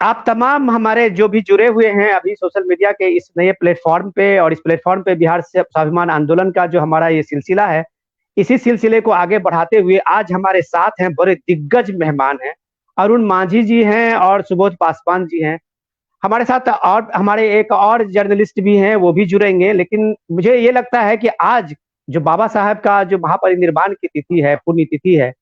आप तमाम हमारे जो भी जुड़े हुए हैं अभी सोशल मीडिया के इस नए प्लेटफॉर्म पे, और इस प्लेटफॉर्म पे बिहार से स्वाभिमान आंदोलन का जो हमारा ये सिलसिला है, इसी सिलसिले को आगे बढ़ाते हुए आज हमारे साथ हैं बड़े दिग्गज मेहमान हैं। अरुण मांझी जी हैं और सुबोध पासवान जी हैं हमारे साथ, और हमारे एक और जर्नलिस्ट भी हैं, वो भी जुड़ेंगे। लेकिन मुझे ये लगता है कि आज जो बाबा साहब का जो महापरिनिर्वाण की तिथि है, पुण्य तिथि है,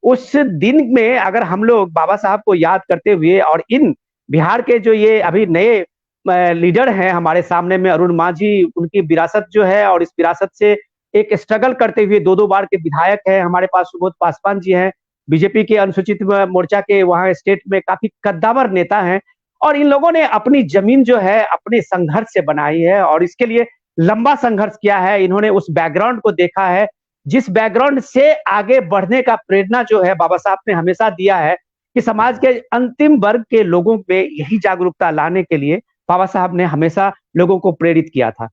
उस दिन में अगर हम लोग बाबा साहब को याद करते हुए और इन बिहार के जो ये अभी नए लीडर हैं हमारे सामने में, अरुण मांझी, उनकी विरासत जो है और इस विरासत से एक स्ट्रगल करते हुए दो दो बार के विधायक है हमारे पास सुबोध पासवान जी हैं, बीजेपी के अनुसूचित मोर्चा के वहां स्टेट में काफी कद्दावर नेता हैं, और इन लोगों ने अपनी जमीन जो है अपने संघर्ष से बनाई है और इसके लिए लंबा संघर्ष किया है। इन्होंने उस बैकग्राउंड को देखा है जिस बैकग्राउंड से आगे बढ़ने का प्रेरणा जो है बाबा साहब ने हमेशा दिया है कि समाज के अंतिम वर्ग के लोगों में यही जागरूकता लाने के लिए बाबा साहब ने हमेशा लोगों को प्रेरित किया था।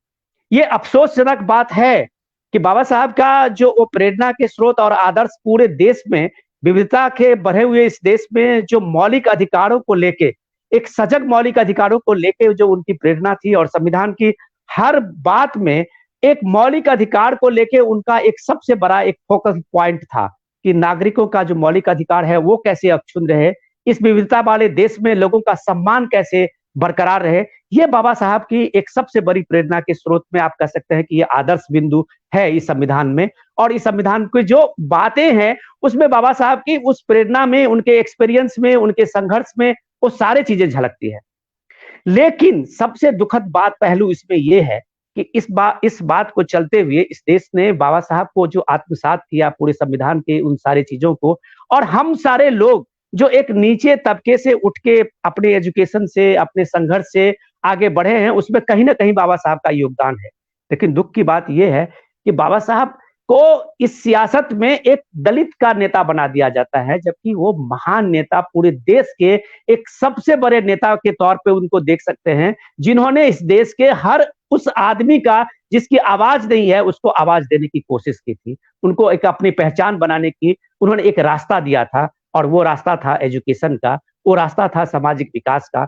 ये अफसोसजनक बात है कि बाबा साहब का जो वो प्रेरणा के स्रोत और आदर्श पूरे देश में, विविधता के बढ़े हुए इस देश में जो मौलिक अधिकारों को लेके, एक सजग मौलिक अधिकारों को लेके जो उनकी प्रेरणा थी, और संविधान की हर बात में एक मौलिक अधिकार को लेके उनका एक सबसे बड़ा एक फोकस पॉइंट था कि नागरिकों का जो मौलिक अधिकार है वो कैसे अक्षुण्ण रहे, इस विविधता वाले देश में लोगों का सम्मान कैसे बरकरार रहे। ये बाबा साहब की एक सबसे बड़ी प्रेरणा के स्रोत में आप कह सकते हैं कि ये आदर्श बिंदु है इस संविधान में। और इस संविधान की जो बातें हैं उसमें बाबा साहब की उस प्रेरणा में, उनके एक्सपीरियंस में, उनके संघर्ष में वो सारी चीजें झलकती है। लेकिन सबसे दुखद बात पहलू इसमें यह है कि इस बात को चलते हुए इस देश ने बाबा साहब को जो आत्मसात किया पूरे संविधान के उन सारी चीजों को, और हम सारे लोग जो एक नीचे तबके से उठ के अपने एजुकेशन से, अपने संघर्ष से आगे बढ़े हैं, उसमें कहीं ना कहीं बाबा साहब का योगदान है। लेकिन दुख की बात यह है कि बाबा साहब को इस सियासत में एक दलित का नेता बना दिया जाता है, जबकि वो महान नेता, पूरे देश के एक सबसे बड़े नेता के तौर पे उनको देख सकते हैं, जिन्होंने इस देश के हर उस आदमी का जिसकी आवाज नहीं है उसको आवाज देने की कोशिश की थी, उनको एक अपनी पहचान बनाने की उन्होंने एक रास्ता दिया था, और वो रास्ता था एजुकेशन का, वो रास्ता था सामाजिक विकास का।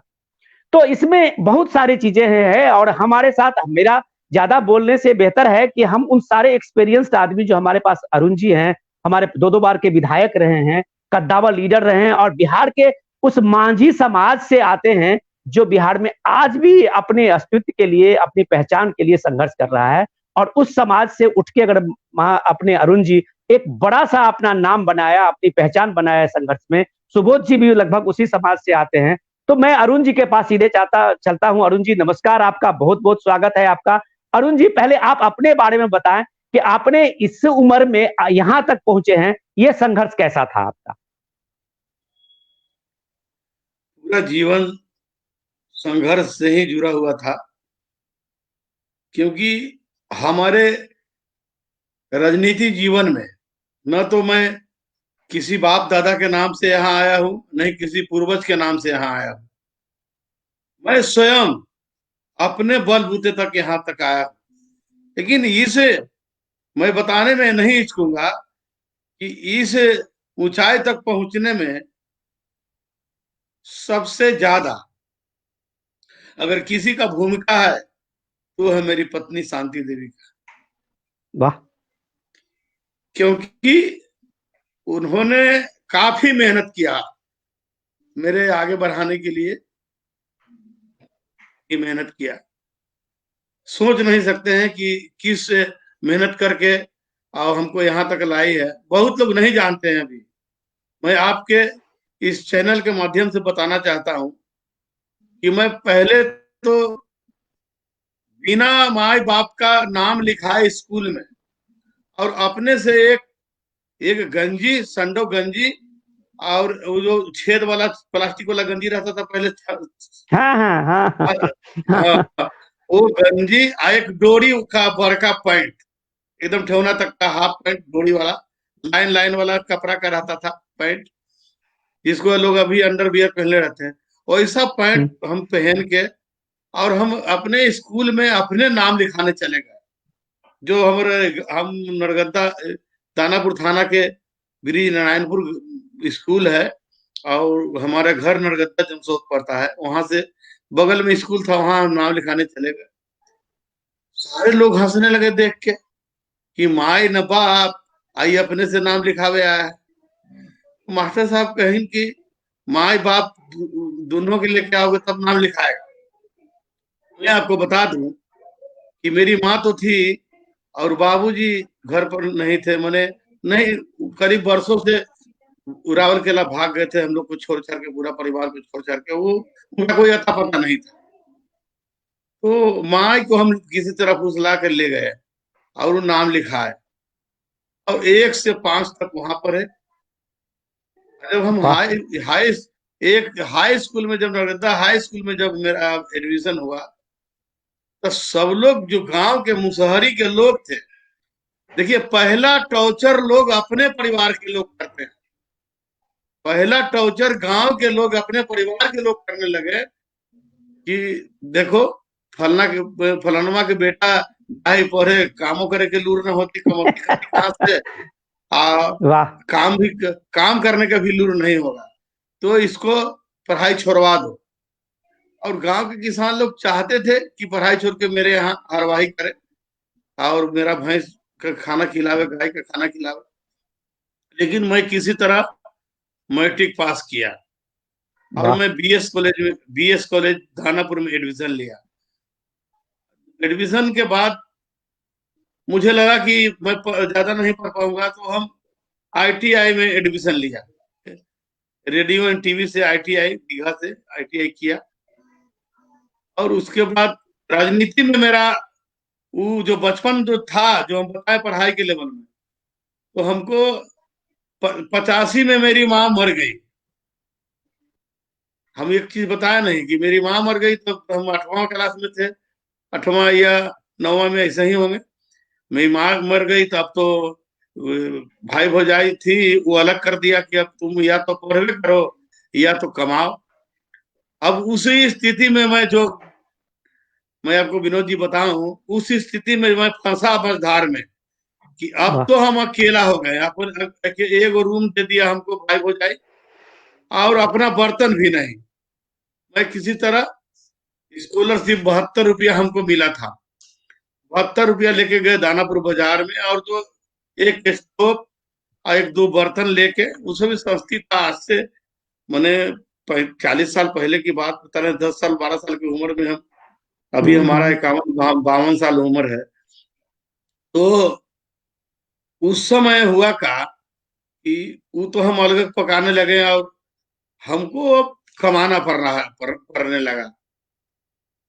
तो इसमें बहुत सारी चीजें हैं, और हमारे साथ मेरा ज्यादा बोलने से बेहतर है कि हम उन सारे एक्सपीरियंस्ड आदमी जो हमारे पास अरुण जी हैं, हमारे दो दो बार के विधायक रहे हैं, कद्दावर लीडर रहे हैं, और बिहार के उस मांझी समाज से आते हैं जो बिहार में आज भी अपने अस्तित्व के लिए, अपनी पहचान के लिए संघर्ष कर रहा है। और उस समाज से उठ के अगर अपने अरुण जी एक बड़ा सा अपना नाम बनाया, अपनी पहचान बनाया संघर्ष में, सुबोध जी भी लगभग उसी समाज से आते हैं। तो मैं अरुण जी के पास सीधे चलता हूं। अरुण जी नमस्कार, आपका बहुत बहुत स्वागत है आपका। अरुण जी, पहले आप अपने बारे में बताएं कि आपने इस उम्र में यहां तक पहुंचे हैं, ये संघर्ष कैसा था आपका? पूरा जीवन संघर्ष से ही जुड़ा हुआ था, क्योंकि हमारे राजनीति जीवन में न तो मैं किसी बाप दादा के नाम से यहाँ आया हूँ, नहीं किसी पूर्वज के नाम से यहाँ आया हूँ। मैं स्वयं अपने बलबूते तक यहाँ तक आया हूँ। लेकिन इसे मैं बताने में नहीं हिचकूंगा कि इस ऊंचाई तक पहुंचने में सबसे ज्यादा अगर किसी का भूमिका है तो है मेरी पत्नी शांति देवी का। वाह। क्योंकि उन्होंने काफी मेहनत किया मेरे आगे बढ़ाने के लिए, मेहनत किया। सोच नहीं सकते हैं कि किस मेहनत करके और हमको यहाँ तक लाई है। बहुत लोग नहीं जानते हैं अभी। मैं आपके इस चैनल के माध्यम से बताना चाहता हूँ कि मैं पहले तो बिना माई बाप का नाम लिखाए स्कूल में, और अपने से एक गंजी, संडो गंजी, और वो जो छेद वाला प्लास्टिक वाला गंजी रहता था पहले हाँ हाँ हाँ हाँ। हाँ, वो गंजी आ एक डोरी का बड़का पैंट, एकदम ठेवना तक का हाफ पैंट, डोरी वाला, लाइन लाइन वाला कपड़ा का रहता था पैंट, जिसको लोग अभी अंडरवियर पहने रहते हैं। वैसा पैंट हम पहन के और हम अपने स्कूल में अपने नाम लिखाने चले गए। जो हम नरगद्दा दानापुर थाना के ब्रिज नारायणपुर स्कूल है, और हमारा घर नरगद्दा जमशोद पड़ता है, वहां से बगल में स्कूल था, वहां नाम लिखाने चले गए। सारे लोग हंसने लगे देख के कि माई न बाप आई अपने से नाम लिखावे आया है। मास्टर साहब कहें कि माई बाप दोनों के लिए क्या होगा तब नाम लिखाएगा। मैं आपको बता दूं कि मेरी माँ तो थी और बाबूजी घर पर नहीं थे। मैंने नहीं, करीब वर्षों से रावल किला भाग गए थे हम लोग को छोड़ छाड़ के, पूरा परिवार को छोड़ छाड़ के। वो उनका कोई अता पता नहीं था। तो माँ को हम किसी तरह फुसला कर ले गए और वो नाम लिखा है और 1 से 5 तक वहां पर है। जब हम वाह हाई हाई एक हाई स्कूल में, जब नर्मदा हाई स्कूल में जब मेरा एडमिशन हुआ, तो सब लोग जो गांव के मुसहरी के लोग थे, देखिए पहला टॉर्चर लोग अपने परिवार के लोग करते हैं। पहला टॉर्चर गांव के लोग अपने परिवार के लोग करने लगे कि देखो फलानमा के बेटा भाई पढ़े कामों करे के लूर न होती, कमौती खाती कहाँ से, आ वाह काम करने का भी लूर नहीं होगा, तो इसको पढ़ाई छोड़वा दो। और गांव के किसान लोग चाहते थे कि पढ़ाई छोड़ के मेरे यहाँ कार्यवाही करे और मेरा भैंस का खाना खिलावे, गाय का खाना खिलावे। लेकिन मैं किसी तरह मैट्रिक पास किया और वाह मैं बीएस कॉलेज दानापुर में एडमिशन लिया। एडमिशन के बाद मुझे लगा कि मैं ज्यादा नहीं पढ़ पाऊंगा, तो हम आईटीआई में एडमिशन लिया। रेडियो एंड टीवी से आईटीआई, दीघा से आईटीआई किया। और उसके बाद राजनीति में मेरा वो जो बचपन जो था, जो हम बताए पढ़ाई के लेवल में, तो हमको 85 में मेरी माँ मर गई। हम एक चीज बताया नहीं कि मेरी माँ मर गई, तो हम 8वां क्लास में थे, 8वां या 9वां में ऐसे ही होंगे। मेरी माँ मर गई, तो अब तो भाई भौजाई थी, वो अलग कर दिया कि अब तुम या तो पढ़ करो या तो कमाओ। अब उसी स्थिति में मैं आपको विनोद जी बताऊं, उस स्थिति में मैं फंसा मझधार में कि अब वाह तो हम अकेला हो गए। अपन एक रूम दे दिया हमको भाई भौजाई, और अपना बर्तन भी नहीं। मैं किसी तरह स्कॉलरशिप 72 रुपया हमको मिला था, 72 रुपया लेके गए दानापुर बाजार में, और जो एक स्टोव और एक दो बर्तन लेके, उसमें भी सस्ती था आज से मैंने 40 साल पहले की बात बता रहे हैं। 10 साल 12 साल की उम्र में हम, अभी हमारा हम्म। 51 52 साल उम्र है। तो उस समय हुआ का कि वो तो हम अलग पकाने लगे और हमको अब कमाना पड़ने लगा।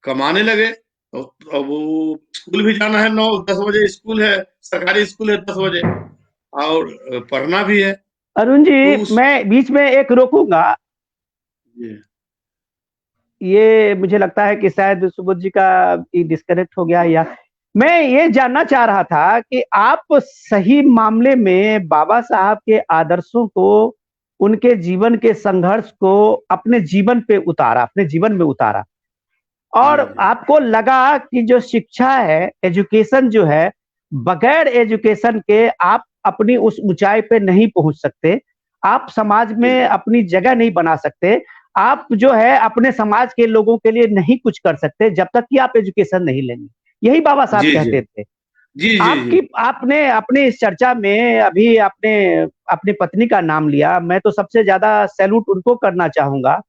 कमाने लगे तो अब वो स्कूल भी जाना है, 9 10 बजे स्कूल है, सरकारी स्कूल है 10 बजे, और पढ़ना भी है। अरुण जी, तो उस मैं बीच में एक रोकूंगा। ये, ये मुझे लगता है कि शायद सुबोध जी का डिस्कनेक्ट हो गया, या मैं ये जानना चाह रहा था कि आप सही मामले में बाबा साहब के आदर्शों को, उनके जीवन के संघर्ष को अपने जीवन पे उतारा, अपने जीवन में उतारा, जी और जी आपको लगा कि जो शिक्षा है, एजुकेशन जो है, बगैर एजुकेशन के आप अपनी उस ऊंचाई पे नहीं पहुंच सकते, आप समाज जी में अपनी जगह नहीं बना सकते, आप जो है अपने समाज के लोगों के लिए नहीं कुछ कर सकते जब तक कि आप एजुकेशन नहीं लेंगे। यही बाबा साहब जी जी कहते थे। जी जी जी आपकी आपने अपने इस चर्चा में अभी आपने अपनी पत्नी का नाम लिया, मैं तो सबसे ज्यादा सैल्यूट उनको करना चाहूंगा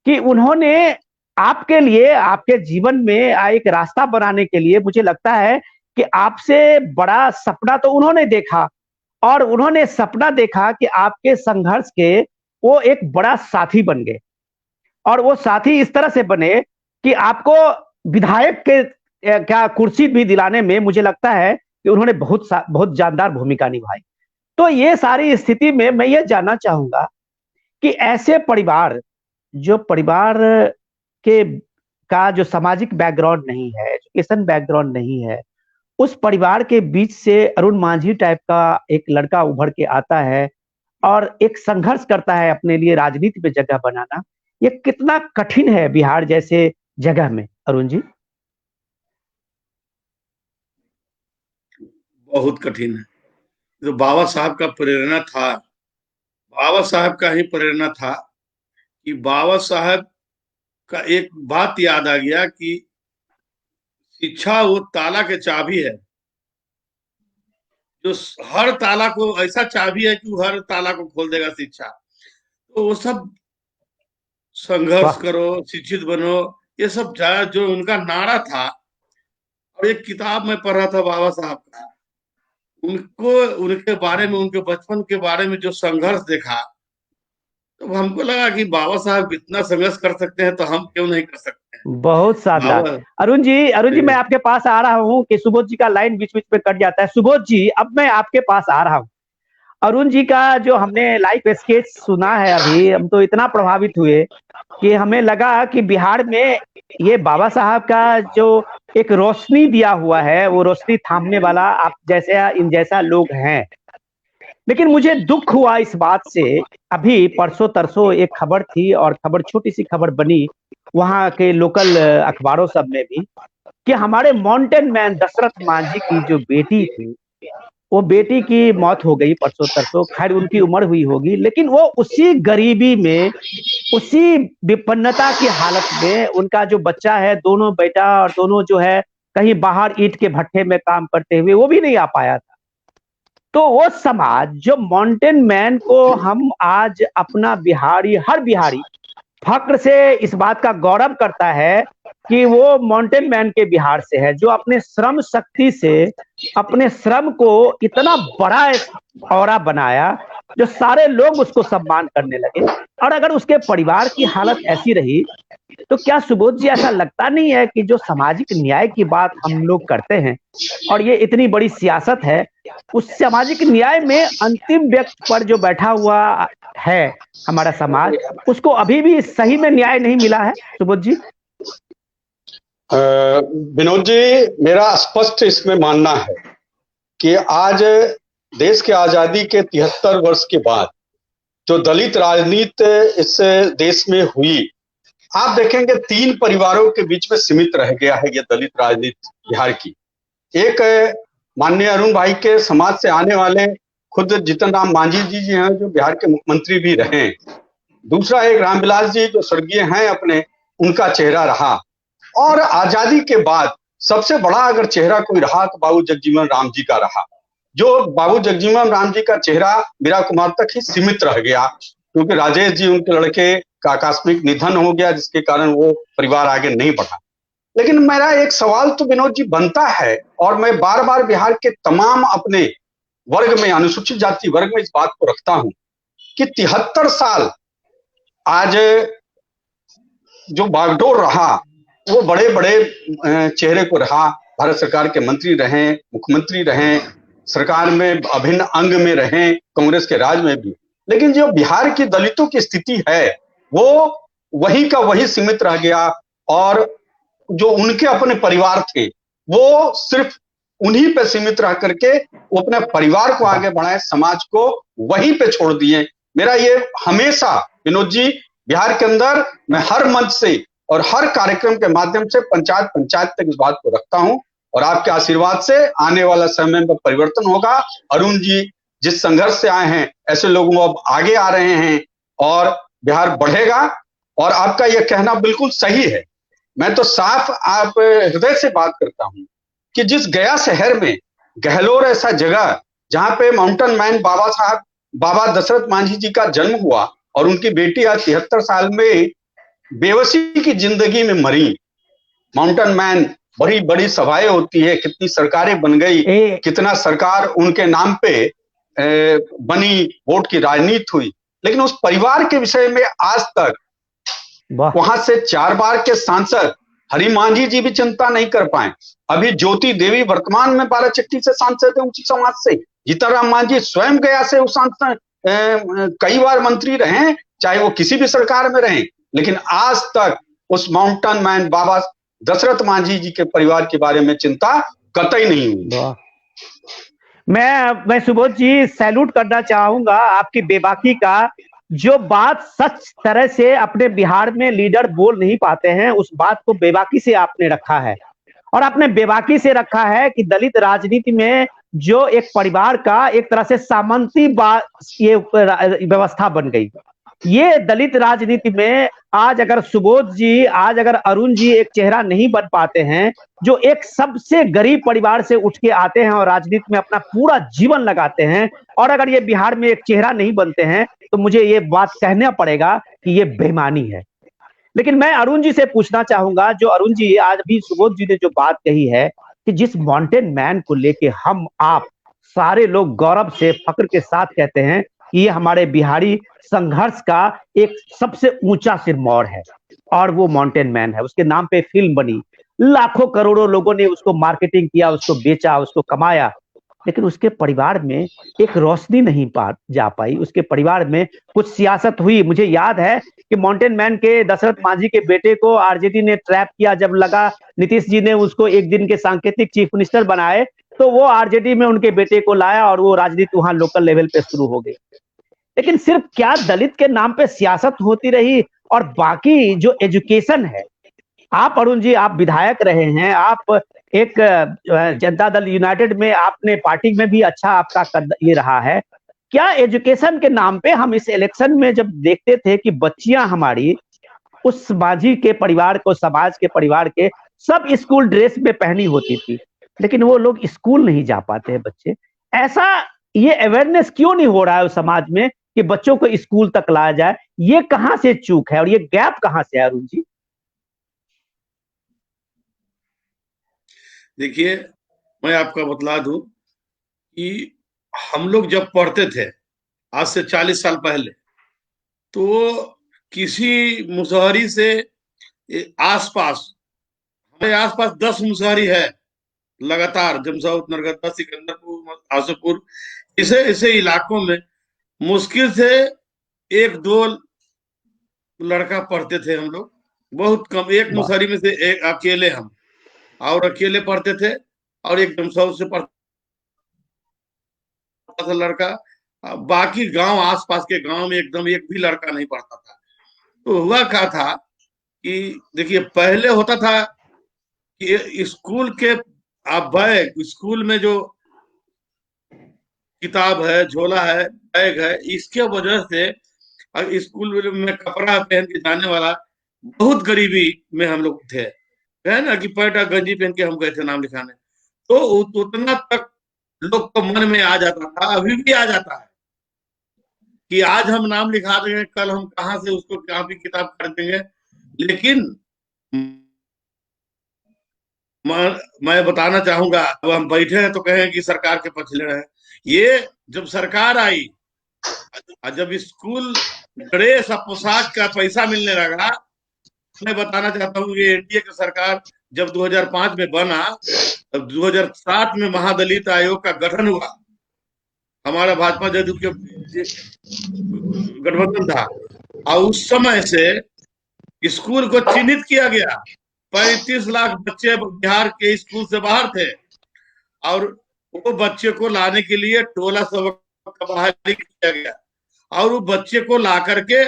कि उन्होंने आपके लिए, आपके जीवन में एक रास्ता बनाने के लिए, मुझे लगता है कि आपसे बड़ा सपना तो उन्होंने देखा, और उन्होंने सपना देखा कि आपके संघर्ष के वो एक बड़ा साथी बन गए, और वो साथी इस तरह से बने कि आपको विधायक के क्या कुर्सी भी दिलाने में मुझे लगता है कि उन्होंने बहुत जानदार भूमिका निभाई। तो ये सारी स्थिति में मैं ये जानना चाहूंगा कि ऐसे परिवार, जो परिवार के का जो सामाजिक बैकग्राउंड नहीं है, एजुकेशन बैकग्राउंड नहीं है, उस परिवार के बीच से अरुण मांझी टाइप का एक लड़का उभर के आता है और एक संघर्ष करता है अपने लिए राजनीति में जगह बनाना, ये कितना कठिन है बिहार जैसे जगह में, अरुण जी? बहुत कठिन है। तो बाबा साहब का प्रेरणा था, बाबा साहब का ही प्रेरणा था कि बाबा साहब का एक बात याद आ गया कि शिक्षा वो ताला के चाबी है, जो हर ताला को, ऐसा चाबी है कि वो हर ताला को खोल देगा शिक्षा। तो वो सब संघर्ष वाह, करो, शिक्षित बनो, ये सब जो उनका नारा था। और एक किताब में पढ़ रहा था बाबा साहब का, उनको, उनके बारे में, उनके बचपन के बारे में जो संघर्ष देखा, तो हमको लगा कि बाबा साहब इतना संघर्ष कर सकते हैं तो हम क्यों नहीं कर सकते हैं। बहुत शानदार। बाबा, अरुण जी मैं आपके पास आ रहा हूँ कि सुबोध जी का लाइन बीच बीच में कट जाता है। सुबोध जी अब मैं आपके पास आ रहा हूँ। अरुण जी का जो हमने लाइव स्केच सुना है अभी, हम तो इतना प्रभावित हुए कि हमें लगा कि बिहार में ये बाबा साहब का जो एक रोशनी दिया हुआ है, वो रोशनी थामने वाला आप जैसे इन जैसा लोग हैं। लेकिन मुझे दुख हुआ इस बात से, अभी परसों तरसों एक खबर थी, और खबर छोटी सी खबर बनी वहां के लोकल अखबारों सब में भी, कि हमारे माउंटेन मैन दशरथ मांझी की जो बेटी थी, वो बेटी की मौत हो गई परसों तरसों। खैर उनकी उम्र हुई होगी, लेकिन वो उसी गरीबी में, उसी विपन्नता की हालत में उनका जो बच्चा है, दोनों बेटा और दोनों जो है कहीं बाहर ईंट के भट्ठे में काम करते हुए, वो भी नहीं आ पाया था। तो वो समाज जो माउंटेन मैन को हम आज अपना बिहारी, हर बिहारी फक्र से इस बात का गौरव करता है कि वो माउंटेन मैन के बिहार से है, जो अपने श्रम शक्ति से अपने श्रम को इतना बड़ा औरा बनाया, जो सारे लोग उसको सम्मान करने लगे। और अगर उसके परिवार की हालत ऐसी रही, तो क्या सुबोध जी ऐसा लगता नहीं है कि जो सामाजिक न्याय की बात हम लोग करते हैं, और ये इतनी बड़ी सियासत है, उस सामाजिक न्याय में अंतिम व्यक्ति पर जो बैठा हुआ है हमारा समाज, उसको अभी भी सही में न्याय नहीं मिला है सुबोध जी? विनोद जी, मेरा स्पष्ट इसमें मानना है कि आज देश की आजादी के 73 वर्ष के बाद जो दलित राजनीति इस देश में हुई, आप देखेंगे 3 परिवारों के बीच में सीमित रह गया है ये दलित राजनीति बिहार की। एक माननीय अरुण भाई के समाज से आने वाले खुद जीतन राम मांझी जी हैं, जो बिहार के मुख्यमंत्री भी रहे। दूसरा एक रामविलास जी जो स्वर्गीय हैं अपने, उनका चेहरा रहा। और आजादी के बाद सबसे बड़ा अगर चेहरा कोई रहा तो बाबू जगजीवन राम जी का रहा, जो बाबू जगजीवन राम जी का चेहरा मीरा कुमार तक ही सीमित रह गया, क्योंकि राजेश जी उनके लड़के का आकस्मिक निधन हो गया, जिसके कारण वो परिवार आगे नहीं बढ़ा। लेकिन मेरा एक सवाल तो विनोद जी बनता है, और मैं बार बार बिहार के तमाम अपने वर्ग में, अनुसूचित जाति वर्ग में इस बात को रखता हूं कि 73 साल आज जो बागडोर रहा, वो बड़े बड़े चेहरे को रहा, भारत सरकार के मंत्री रहे, मुख्यमंत्री रहे, सरकार में अभिन्न अंग में रहे, कांग्रेस के राज में भी। लेकिन जो बिहार की दलितों की स्थिति है, वो वही का वही सीमित रह गया। और जो उनके अपने परिवार थे, वो सिर्फ उन्हीं पे सीमित रह करके वो अपने परिवार को आगे बढ़ाए, समाज को वहीं पे छोड़ दिए। मेरा ये हमेशा विनोद जी, बिहार के अंदर मैं हर मंच से और हर कार्यक्रम के माध्यम से पंचायत पंचायत तक इस बात को रखता हूं, और आपके आशीर्वाद से आने वाला समय में परिवर्तन होगा। अरुण जी जिस संघर्ष से आए हैं, ऐसे लोग अब आगे आ रहे हैं और बिहार बढ़ेगा। और आपका यह कहना बिल्कुल सही है। मैं तो साफ आप हृदय से बात करता हूं कि जिस गया शहर में गहलोर ऐसा जगह, जहां पे माउंटेन मैन बाबा साहब, बाबा दशरथ मांझी जी का जन्म हुआ, और उनकी बेटी आज 73 साल में बेबसी की जिंदगी में मरी। माउंटेन मैन, बड़ी बड़ी सभाएं होती है, कितनी सरकारें बन गई, कितना सरकार उनके नाम पे बनी, वोट की राजनीति हुई, लेकिन उस परिवार के विषय में आज तक वहां से 4 बार के सांसद हरि मांझी जी भी चिंता नहीं कर पाए। अभी ज्योति देवी वर्तमान में बाराचट्टी से सांसद है, उसी समाज से। जीतनराम मांझी स्वयं गया से उस सांसद कई बार मंत्री रहे, चाहे वो किसी भी सरकार में रहे, लेकिन आज तक उस माउंटेन मैन बाबा दशरथ मांझी जी के परिवार के बारे में चिंता कतई नहीं हुई। मैं सुबोध जी सैल्यूट करना चाहूंगा आपकी बेबाकी का। जो बात सच तरह से अपने बिहार में लीडर बोल नहीं पाते हैं, उस बात को बेबाकी से आपने रखा है। और आपने बेबाकी से रखा है कि दलित राजनीति में जो एक परिवार का एक तरह से सामंती ये व्यवस्था बन गई, ये दलित राजनीति में आज अगर सुबोध जी, आज अगर अरुण जी एक चेहरा नहीं बन पाते हैं, जो एक सबसे गरीब परिवार से उठ के आते हैं और राजनीति में अपना पूरा जीवन लगाते हैं, और अगर ये बिहार में एक चेहरा नहीं बनते हैं, तो मुझे ये बात कहना पड़ेगा कि ये बेईमानी है। लेकिन मैं अरुण जी से पूछना चाहूंगा, जो अरुण जी आज भी सुबोध जी ने जो बात कही है कि जिस माउंटेन मैन को लेके हम आप सारे लोग गौरव से फक्र के साथ कहते हैं कि ये हमारे बिहारी संघर्ष का एक सबसे ऊंचा सिरमौर है, और वो माउंटेन मैन है। उसके नाम पे फिल्म बनी, लाखों करोड़ों लोगों ने उसको मार्केटिंग किया, उसको बेचा, उसको कमाया, लेकिन उसके परिवार में एक रोशनी नहीं जा पाई। उसके परिवार में कुछ सियासत हुई। मुझे याद है कि माउंटेन मैन के दशरथ मांझी के बेटे को आरजेडी ने ट्रैप किया, जब लगा नीतीश जी ने उसको एक दिन के सांकेतिक चीफ मिनिस्टर बनाए, तो वो आरजेडी में उनके बेटे को लाया और वो राजनीति वहां लोकल लेवल पे शुरू हो गई। लेकिन सिर्फ क्या दलित के नाम पे सियासत होती रही, और बाकी जो एजुकेशन है, आप अरुण जी आप विधायक रहे हैं, आप एक जनता दल यूनाइटेड में आपने पार्टी में भी अच्छा आपका ये रहा है, क्या एजुकेशन के नाम पे हम इस इलेक्शन में जब देखते थे कि बच्चियां हमारी उस मांझी के परिवार को, समाज के परिवार के सब स्कूल ड्रेस में पहनी होती थी, लेकिन वो लोग स्कूल नहीं जा पाते हैं बच्चे, ऐसा ये अवेयरनेस क्यों नहीं हो रहा है उस समाज में कि बच्चों को स्कूल तक लाया जाए? ये कहां से चूक है और ये गैप कहां से है अरुण जी? देखिए, मैं आपको बतला दूं कि हम लोग जब पढ़ते थे आज से 40 साल पहले, तो किसी मुसहरी से आसपास, हमारे आसपास 10 मुसहरी है लगातार, जमशेद, नरगदा, सिकंदरपुर, आसफपुर, इसे इसे इलाकों में मुश्किल से 1-2 लड़का पढ़ते थे हम लोग, बहुत कम। एक मुसहरी में से एक अकेले हम, और अकेले पढ़ते थे, और एक जमशेद से पढ़ता था लड़का, बाकी गांव, आसपास के गांव में एकदम एक भी लड़का नहीं पढ़ता था। तो हुआ क्या था कि देखिए, पहले होता था कि स्कूल के बैग, स्कूल में जो किताब है, झोला है, बैग है, इसके वजह से स्कूल में कपड़ा पहन के जाने वाला, बहुत गरीबी में हम लोग थे, है ना, कि पैंट गंजी पहन के हम गए थे नाम लिखाने, तो उतना तक लोग को मन में आ जाता था, अभी भी आ जाता है कि आज हम नाम लिखा देंगे, कल हम कहां से उसको कॉपी किताब कर देंगे। लेकिन मैं बताना चाहूंगा, अब हम बैठे हैं तो कहें कि सरकार के पक्ष ले रहे हैं। ये जब सरकार आई, जब स्कूल ड्रेस और पोशाक का पैसा मिलने लगा, मैं बताना चाहता हूँ ये एनडीए की सरकार जब 2005 में बना, तब 2007 में महादलित आयोग का गठन हुआ। हमारा भाजपा जदयू के गठबंधन था, और उस समय से स्कूल को चिन्हित किया गया। 35 लाख बच्चे बिहार के स्कूल से बाहर थे, और वो बच्चे को लाने के लिए टोला सबक का बहाली किया गया, और वो बच्चे को ला करके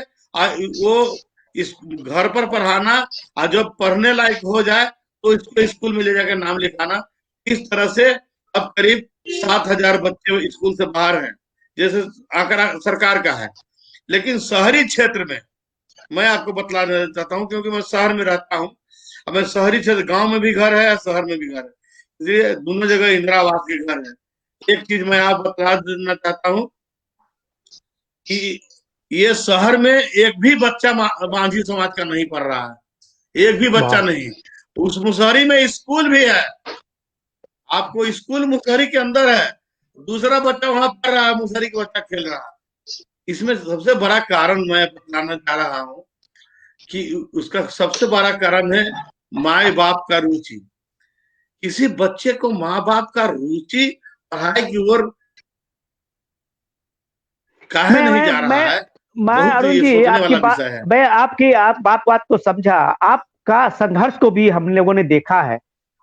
वो इस घर पर पढ़ाना, और जब पढ़ने लायक हो जाए तो इसको स्कूल में ले जाकर नाम लिखाना। इस तरह से अब करीब 7,000 बच्चे स्कूल से बाहर हैं, जैसे आंकड़ा सरकार का है। लेकिन शहरी क्षेत्र में मैं आपको बतलाना चाहता हूँ, क्योंकि मैं शहर में रहता हूँ, अब मैं शहरी क्षेत्र, गांव में भी घर है, शहर में भी घर है, इसलिए दोनों जगह इंदिरा आवास के घर है। एक चीज मैं आप बता देना चाहता हूँ कि ये शहर में एक भी बच्चा मांझी समाज का नहीं पढ़ रहा है, एक भी बच्चा नहीं। उस मुसहरी में स्कूल भी है, आपको स्कूल मुसहरी के अंदर है, दूसरा बच्चा वहां पढ़ रहा है, मुसहरी का बच्चा खेल रहा है। इसमें सबसे बड़ा कारण मैं बताना चाह रहा हूँ कि उसका सबसे बड़ा कारण है माँ बाप का रुचि। किसी बच्चे को माँ बाप का रुचि पढ़ाई की ओर काहे नहीं जा रहा है, मैं अरुण जी आपकी बात, मैं आपकी बात को समझा, आपका संघर्ष को भी हम लोगों ने देखा है,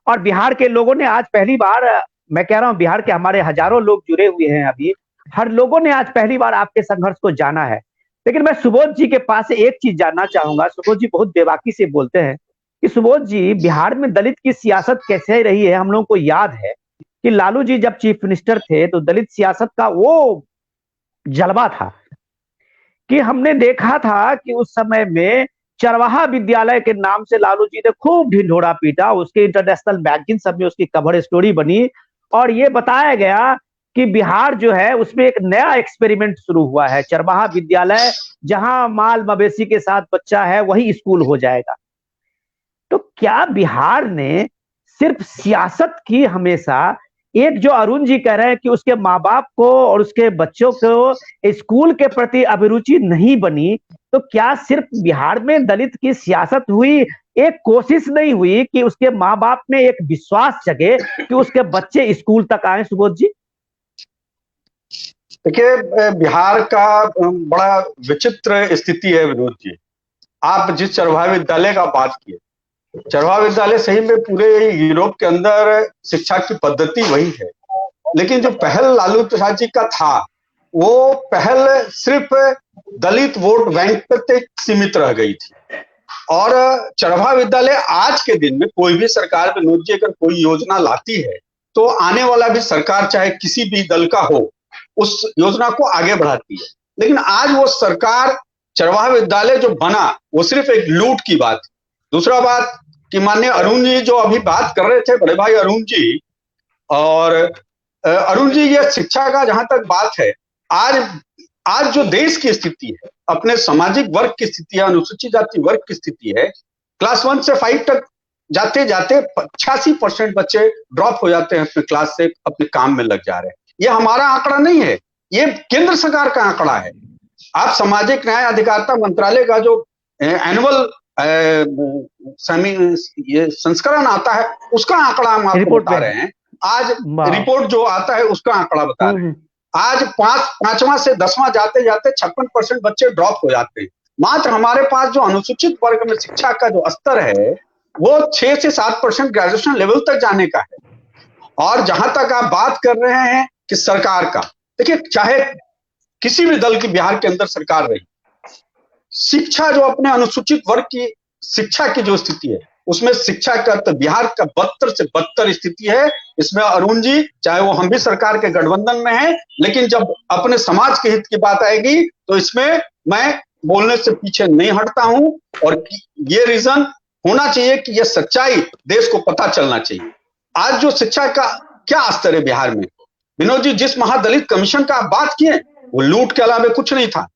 और बिहार के लोगों ने आज पहली बार, मैं कह रहा हूं बिहार के हमारे हजारों लोग जुड़े हुए हैं अभी, हर लोगों ने आज पहली बार आपके संघर्ष को जाना है। लेकिन मैं सुबोध जी के पास से एक चीज जानना चाहूंगा। सुबोध जी बहुत बेबाकी से बोलते हैं कि सुबोध जी, बिहार में दलित की सियासत कैसे रही है? हम लोगों को याद है कि लालू जी जब चीफ मिनिस्टर थे तो दलित सियासत का वो जलवा था। कि हमने देखा था कि उस समय में चरवाहा विद्यालय के नाम से लालू जी ने खूब ढिंढोरा पीटा, उसके इंटरनेशनल मैगजीन सब में उसकी कवर स्टोरी बनी और ये बताया गया कि बिहार जो है उसमें एक नया एक्सपेरिमेंट शुरू हुआ है, चरवाहा विद्यालय, जहां माल मवेशी के साथ बच्चा है वही स्कूल हो जाएगा। तो क्या बिहार ने सिर्फ सियासत की हमेशा, एक जो अरुण जी कह रहे हैं कि उसके माँ बाप को और उसके बच्चों को स्कूल के प्रति अभिरुचि नहीं बनी, तो क्या सिर्फ बिहार में दलित की सियासत हुई, एक कोशिश नहीं हुई कि उसके माँ बाप में एक विश्वास जगे कि उसके बच्चे स्कूल तक आए? सुबोध जी देखिए, बिहार का बड़ा विचित्र स्थिति है विनोद जी। आप जिस चरवाहा विद्यालय का बात किए, चरवाहा विद्यालय सही में पूरे यूरोप के अंदर शिक्षा की पद्धति वही है, लेकिन जो पहल लालू प्रसाद जी का था वो पहल सिर्फ दलित वोट बैंक तक सीमित रह गई थी। और चरवाहा विद्यालय आज के दिन में कोई भी सरकार विनोद जी अगर कोई योजना लाती है तो आने वाला भी सरकार चाहे किसी भी दल का हो उस योजना को आगे बढ़ाती है। लेकिन आज वो सरकार, चरवाहा विद्यालय जो बना वो सिर्फ एक लूट की बात। दूसरा बात कि माननीय अरुण जी जो अभी बात कर रहे थे, बड़े भाई अरुण जी, और अरुण जी ये शिक्षा का जहां तक बात है, आज जो देश की स्थिति है, अपने सामाजिक वर्ग की स्थिति है, अनुसूचित जाति वर्ग की स्थिति है, क्लास 1 से 5 तक जाते जाते 85% बच्चे ड्रॉप हो जाते हैं अपने क्लास से, अपने काम में लग जा रहे हैं। ये हमारा आंकड़ा नहीं है, ये केंद्र सरकार का आंकड़ा है। आप सामाजिक न्याय अधिकारिता मंत्रालय का जो एनुअल ये संस्करण आता है उसका आंकड़ा हम आपको बता रहे हैं। आज रिपोर्ट जो आता है उसका आंकड़ा बता रहे हैं। आज 5वां से 10वां जाते जाते 56% बच्चे ड्रॉप हो जाते हैं। मात्र हमारे पास जो अनुसूचित वर्ग में शिक्षा का जो स्तर है वो 6 से 7% ग्रेजुएशन लेवल तक जाने का है। और जहां तक आप बात कर रहे हैं कि सरकार का, देखिए चाहे किसी भी दल की बिहार के अंदर सरकार रही, शिक्षा जो अपने अनुसूचित वर्ग की शिक्षा की जो स्थिति है उसमें शिक्षा का तो बिहार का बदतर से बदतर स्थिति है। इसमें अरुण जी चाहे वो हम भी सरकार के गठबंधन में हैं, लेकिन जब अपने समाज के हित की बात आएगी तो इसमें मैं बोलने से पीछे नहीं हटता हूं। और ये रीजन होना चाहिए कि ये सच्चाई देश को पता चलना चाहिए। आज जो शिक्षा का क्या स्तर है बिहार में, विनोद जी जिस महादलित कमीशन का आप बात किए वो लूट के अलावा कुछ नहीं था।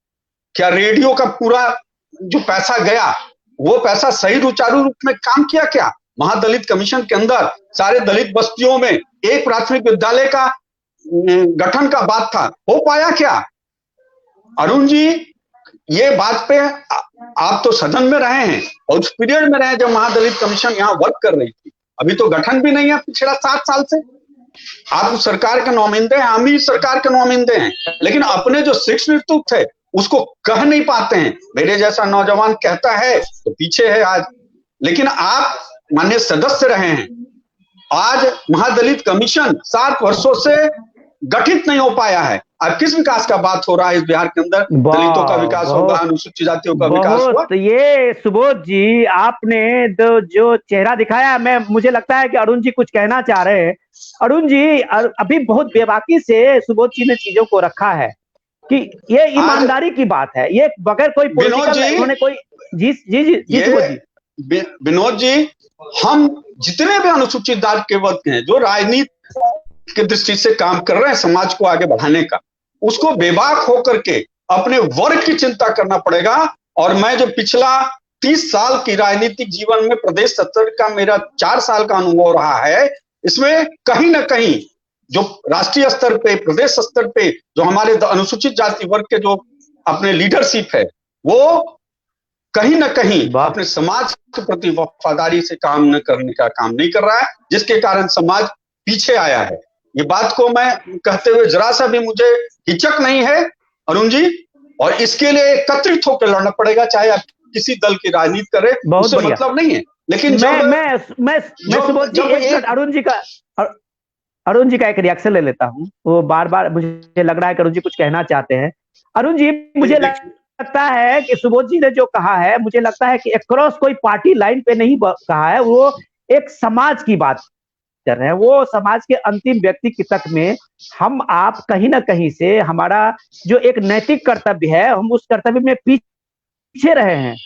क्या रेडियो का पूरा जो पैसा गया वो पैसा सही सुचारू रूप में काम किया? क्या महादलित कमीशन के अंदर सारे दलित बस्तियों में एक प्राथमिक विद्यालय का गठन का बात था, हो पाया क्या? अरुण जी ये बात पे आप तो सदन में रहे हैं और उस पीरियड में रहे जब महादलित कमीशन यहाँ वर्क कर रही थी। अभी तो गठन भी नहीं है पिछला 7 साल से। आप सरकार के नुमाइंदे हैं, हम ही सरकार के नुमाइंदे हैं, लेकिन अपने जो शीर्ष नेतृत्व है उसको कह नहीं पाते हैं। मेरे जैसा नौजवान कहता है तो पीछे है आज। लेकिन आप माननीय सदस्य रहे हैं, आज महादलित कमीशन 7 वर्षों से गठित नहीं हो पाया है। अब किस विकास का बात हो रहा है इस बिहार के अंदर? दलितों का विकास होगा, अनुसूचित जातियों का विकास होगा। ये सुबोध जी आपने जो चेहरा दिखाया, मुझे लगता है कि अरुण जी कुछ कहना चाह रहे हैं। अरुण जी अभी बहुत बेबाकी से सुबोध जी ने चीजों को रखा है कि ये ईमानदारी की बात है, ये बगैर कोई उन्होंने कोई जी विनोद जी, हम जितने भी अनुसूचित जाति के वर्ग हैं जो राजनीति की दृष्टि से काम कर रहे हैं समाज को आगे बढ़ाने का, उसको बेबाक होकर के अपने वर्ग की चिंता करना पड़ेगा। और मैं जो पिछला 30 साल की राजनीतिक जीवन में प्रदेश स्तर का मेरा 4 साल का अनुभव रहा है, इसमें कहीं ना कहीं जो राष्ट्रीय स्तर पे, प्रदेश स्तर पे जो हमारे अनुसूचित जाति वर्ग के जो अपने लीडरशिप है वो कहीं ना कहीं अपने समाज के प्रति वफादारी से काम न करने का काम नहीं कर रहा है, जिसके कारण समाज पीछे आया है। ये बात को मैं कहते हुए जरा सा भी मुझे हिचक नहीं है अरुण जी, और इसके लिए एकत्रित होकर लड़ना पड़ेगा, चाहे आप किसी दल की राजनीति करें, उससे मतलब नहीं है। लेकिन मैं अरुण जी का एक रिएक्शन ले लेता हूं। वो बार बार मुझे लग रहा है कि अरुण जी कुछ कहना चाहते हैं। अरुण जी मुझे लगता है कि सुबोध जी ने जो कहा है, मुझे लगता है कि अक्रॉस कोई पार्टी लाइन पे नहीं कहा है, वो एक समाज की बात कर रहे हैं, वो समाज के अंतिम व्यक्ति तक में हम आप कहीं ना कहीं से हमारा जो एक नैतिक कर्तव्य है, हम उस कर्तव्य में पीछे रहे हैं।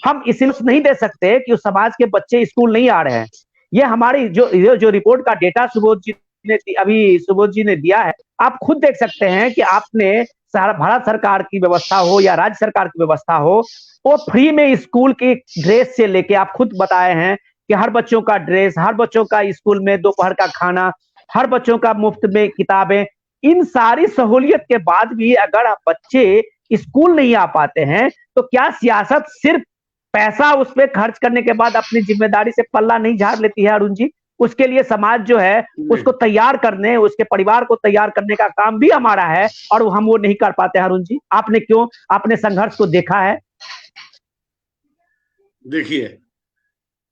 हम इसे नहीं दे सकते कि उस समाज के बच्चे स्कूल नहीं आ रहे हैं। ये हमारी जो रिपोर्ट का डेटा सुबोध जी ने दिया है, आप खुद देख सकते हैं कि आपने भारत सरकार की व्यवस्था हो या राज्य सरकार की व्यवस्था हो, वो फ्री में स्कूल की ड्रेस से लेके आप खुद बताए हैं कि हर बच्चों का ड्रेस, हर बच्चों का स्कूल में दोपहर का खाना, हर बच्चों का मुफ्त में किताबें, इन सारी सहूलियत के बाद भी अगर बच्चे स्कूल नहीं आ पाते हैं तो क्या सियासत सिर्फ पैसा उस पर खर्च करने के बाद अपनी जिम्मेदारी से पल्ला नहीं झाड़ लेती है अरुण जी? उसके लिए समाज जो है उसको तैयार करने, उसके परिवार को तैयार करने का काम भी हमारा है और हम वो नहीं कर पाते हैं। अरुण जी, आपने क्यों अपने संघर्ष को देखा है? देखिए,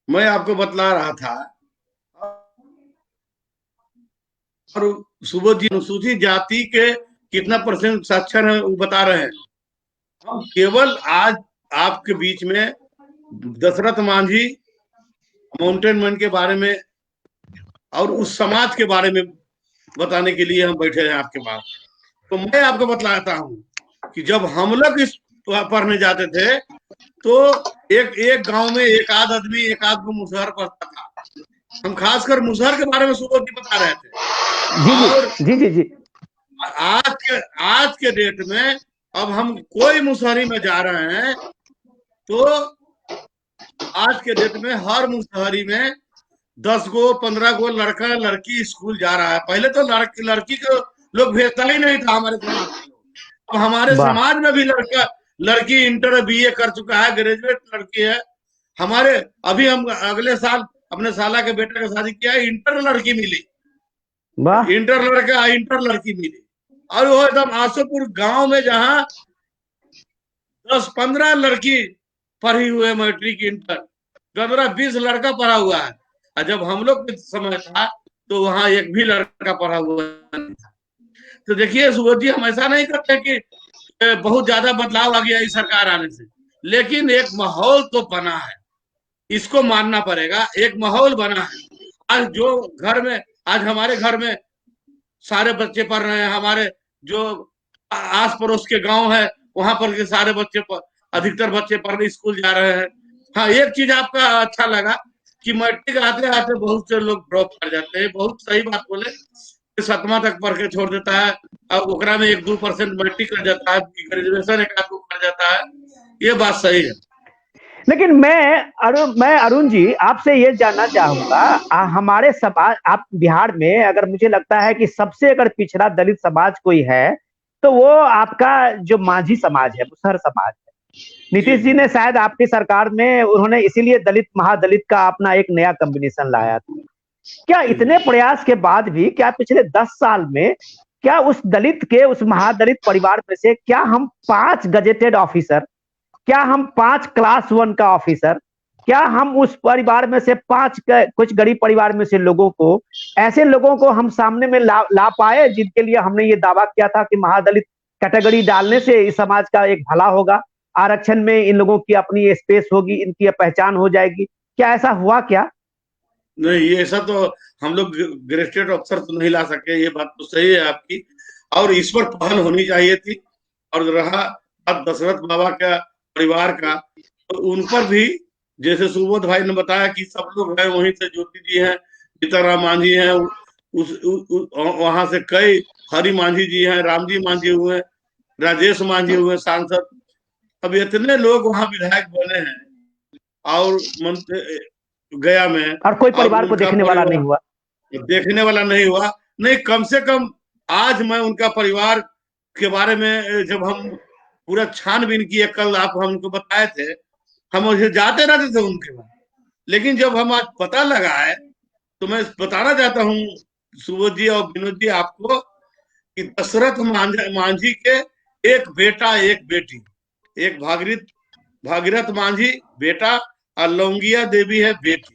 मैं आपको बतला रहा था, और सुबोध जी अनुसूचित जाति के कितना % साक्षर है वो बता रहे हैं। हम केवल आज आपके बीच में दशरथ मांझी माउंटेन मैन के बारे में और उस समाज के बारे में बताने के लिए हम बैठे हैं आपके पास। तो मैं आपको बतलाता हूँ कि जब हम लोग इस पढ़ने जाते थे तो एक गांव में एक आध आदमी एक आध को मुसहर पढ़ता था। हम खासकर मुसहर के बारे में सुबोध जी बता रहे थे। और जी आज के डेट में अब हम कोई मुसहरी में जा रहे हैं तो आज के डेट में हर मुसहरी में 10 गो 15 गो लड़का लड़की स्कूल जा रहा है। पहले तो लड़की को लोग भेजता ही नहीं था हमारे समाज में। अब हमारे समाज में भी लड़की इंटर BA कर चुका है, ग्रेजुएट लड़की है हमारे। अभी हम अगले साल अपने साला के बेटे का शादी किया, इंटर लड़की मिली, इंटर लड़की मिली। और वो एकदम आसोपुर गांव में जहां 10-15 लड़की पढ़ी हुए मैट्रिक इंटर, 15-20 लड़का पढ़ा हुआ है। और जब हम लोग के समय था तो वहां एक भी लड़का पढ़ा हुआ नहीं था। तो देखिए सुबोध जी, हम ऐसा नहीं करते कि बहुत ज्यादा बदलाव आ गया इस सरकार आने से, लेकिन एक माहौल तो बना है, इसको मानना पड़ेगा। एक माहौल बना है। आज जो घर में, आज हमारे घर में सारे बच्चे पढ़ रहे हैं, हमारे जो आस पड़ोस के गांव है वहां पर के सारे बच्चे अधिकतर बच्चे पढ़ने स्कूल जा रहे हैं। हाँ, एक चीज आपका अच्छा लगा कि मैट्रिक आते आते बहुत से लोग ड्रॉप कर जाते हैं। बहुत सही बात बोले, 7वां तक पढ़ के छोड़ देता है, अब ओकरा में 1-2% मैट्रिक कर जाता है, ग्रेजुएशन 1-2 कर जाता है। ये बात सही है। लेकिन मैं अरुण जी आपसे ये जानना चाहूंगा, हमारे समाज, आप बिहार में अगर मुझे लगता है कि सबसे अगर पिछड़ा दलित समाज कोई है तो वो आपका जो मांझी समाज है, मुसहर समाज है। नीतीश जी ने शायद आपकी सरकार में उन्होंने इसीलिए दलित महादलित का अपना एक नया कॉम्बिनेशन लाया था। क्या इतने प्रयास के बाद भी क्या पिछले 10 साल में क्या उस दलित के, उस महादलित परिवार में से क्या हम 5 गजेटेड ऑफिसर, क्या हम 5 क्लास 1 का ऑफिसर, क्या हम उस परिवार में से 5 कुछ गरीब परिवार में से लोगों को, ऐसे लोगों को हम सामने में ला पाए जिनके लिए हमने ये दावा किया था कि महादलित कैटेगरी डालने से इस समाज का एक भला होगा, आरक्षण में इन लोगों की अपनी स्पेस होगी, इनकी पहचान हो जाएगी? क्या ऐसा हुआ क्या? नहीं, ये ऐसा तो हम लोग ग्रेजुएट अफसर तो नहीं ला सके, ये बात तो सही है आपकी, और इस पर पहल होनी चाहिए थी। और रहा बात दशरथ बाबा का परिवार का, तो उन पर भी जैसे सुबोध भाई ने बताया कि सब लोग हैं, वहीं से ज्योति जी हैं, सीताराम मांझी हैं, वहां से कई हरि मांझी जी हैं, रामजी मांझी हुए, राजेश मांझी हुए सांसद। अब इतने लोग वहां विधायक बने हैं और गया में, और कोई परिवार को देखने वाला नहीं हुआ, नहीं। कम से कम आज मैं उनका परिवार के बारे में जब हम पूरा छानबीन किए, कल आप हमको बताए थे, हम उसे जाते रहते थे उनके पास, लेकिन जब हम आज पता लगा है तो मैं बताना चाहता हूँ सुबोध जी और विनोद जी आपको कि दशरथ मांझी के एक बेटा एक बेटी, एक भागीरथ मांझी बेटा और लौंगिया देवी है बेटी।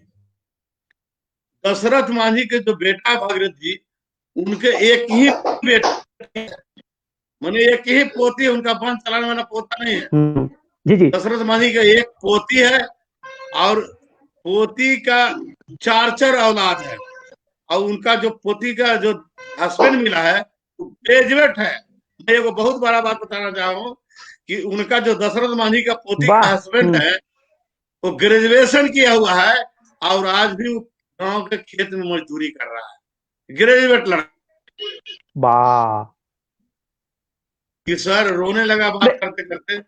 दशरथ मांझी के जो बेटा भागीरथ जी, उनके एक ही बेटा, माने एक ही पोती, उनका वंश चलाने वाला पोता नहीं है। जी। दशरथ मांझी का एक पोती है और पोती का 4 औलाद है। और उनका जो पोती का जो हस्बैंड मिला है वो ग्रेजुएट है। मैं एक बहुत बड़ा बात बताना चाह रहा हूँ कि उनका जो दशरथ मांझी का पोती का वाह। हस्बैंड है वो ग्रेजुएशन किया हुआ है और आज भी वो गांव के खेत में मजदूरी कर रहा है, ग्रेजुएट लड़का। वाह। कि सर रोने लगा बात करते करते।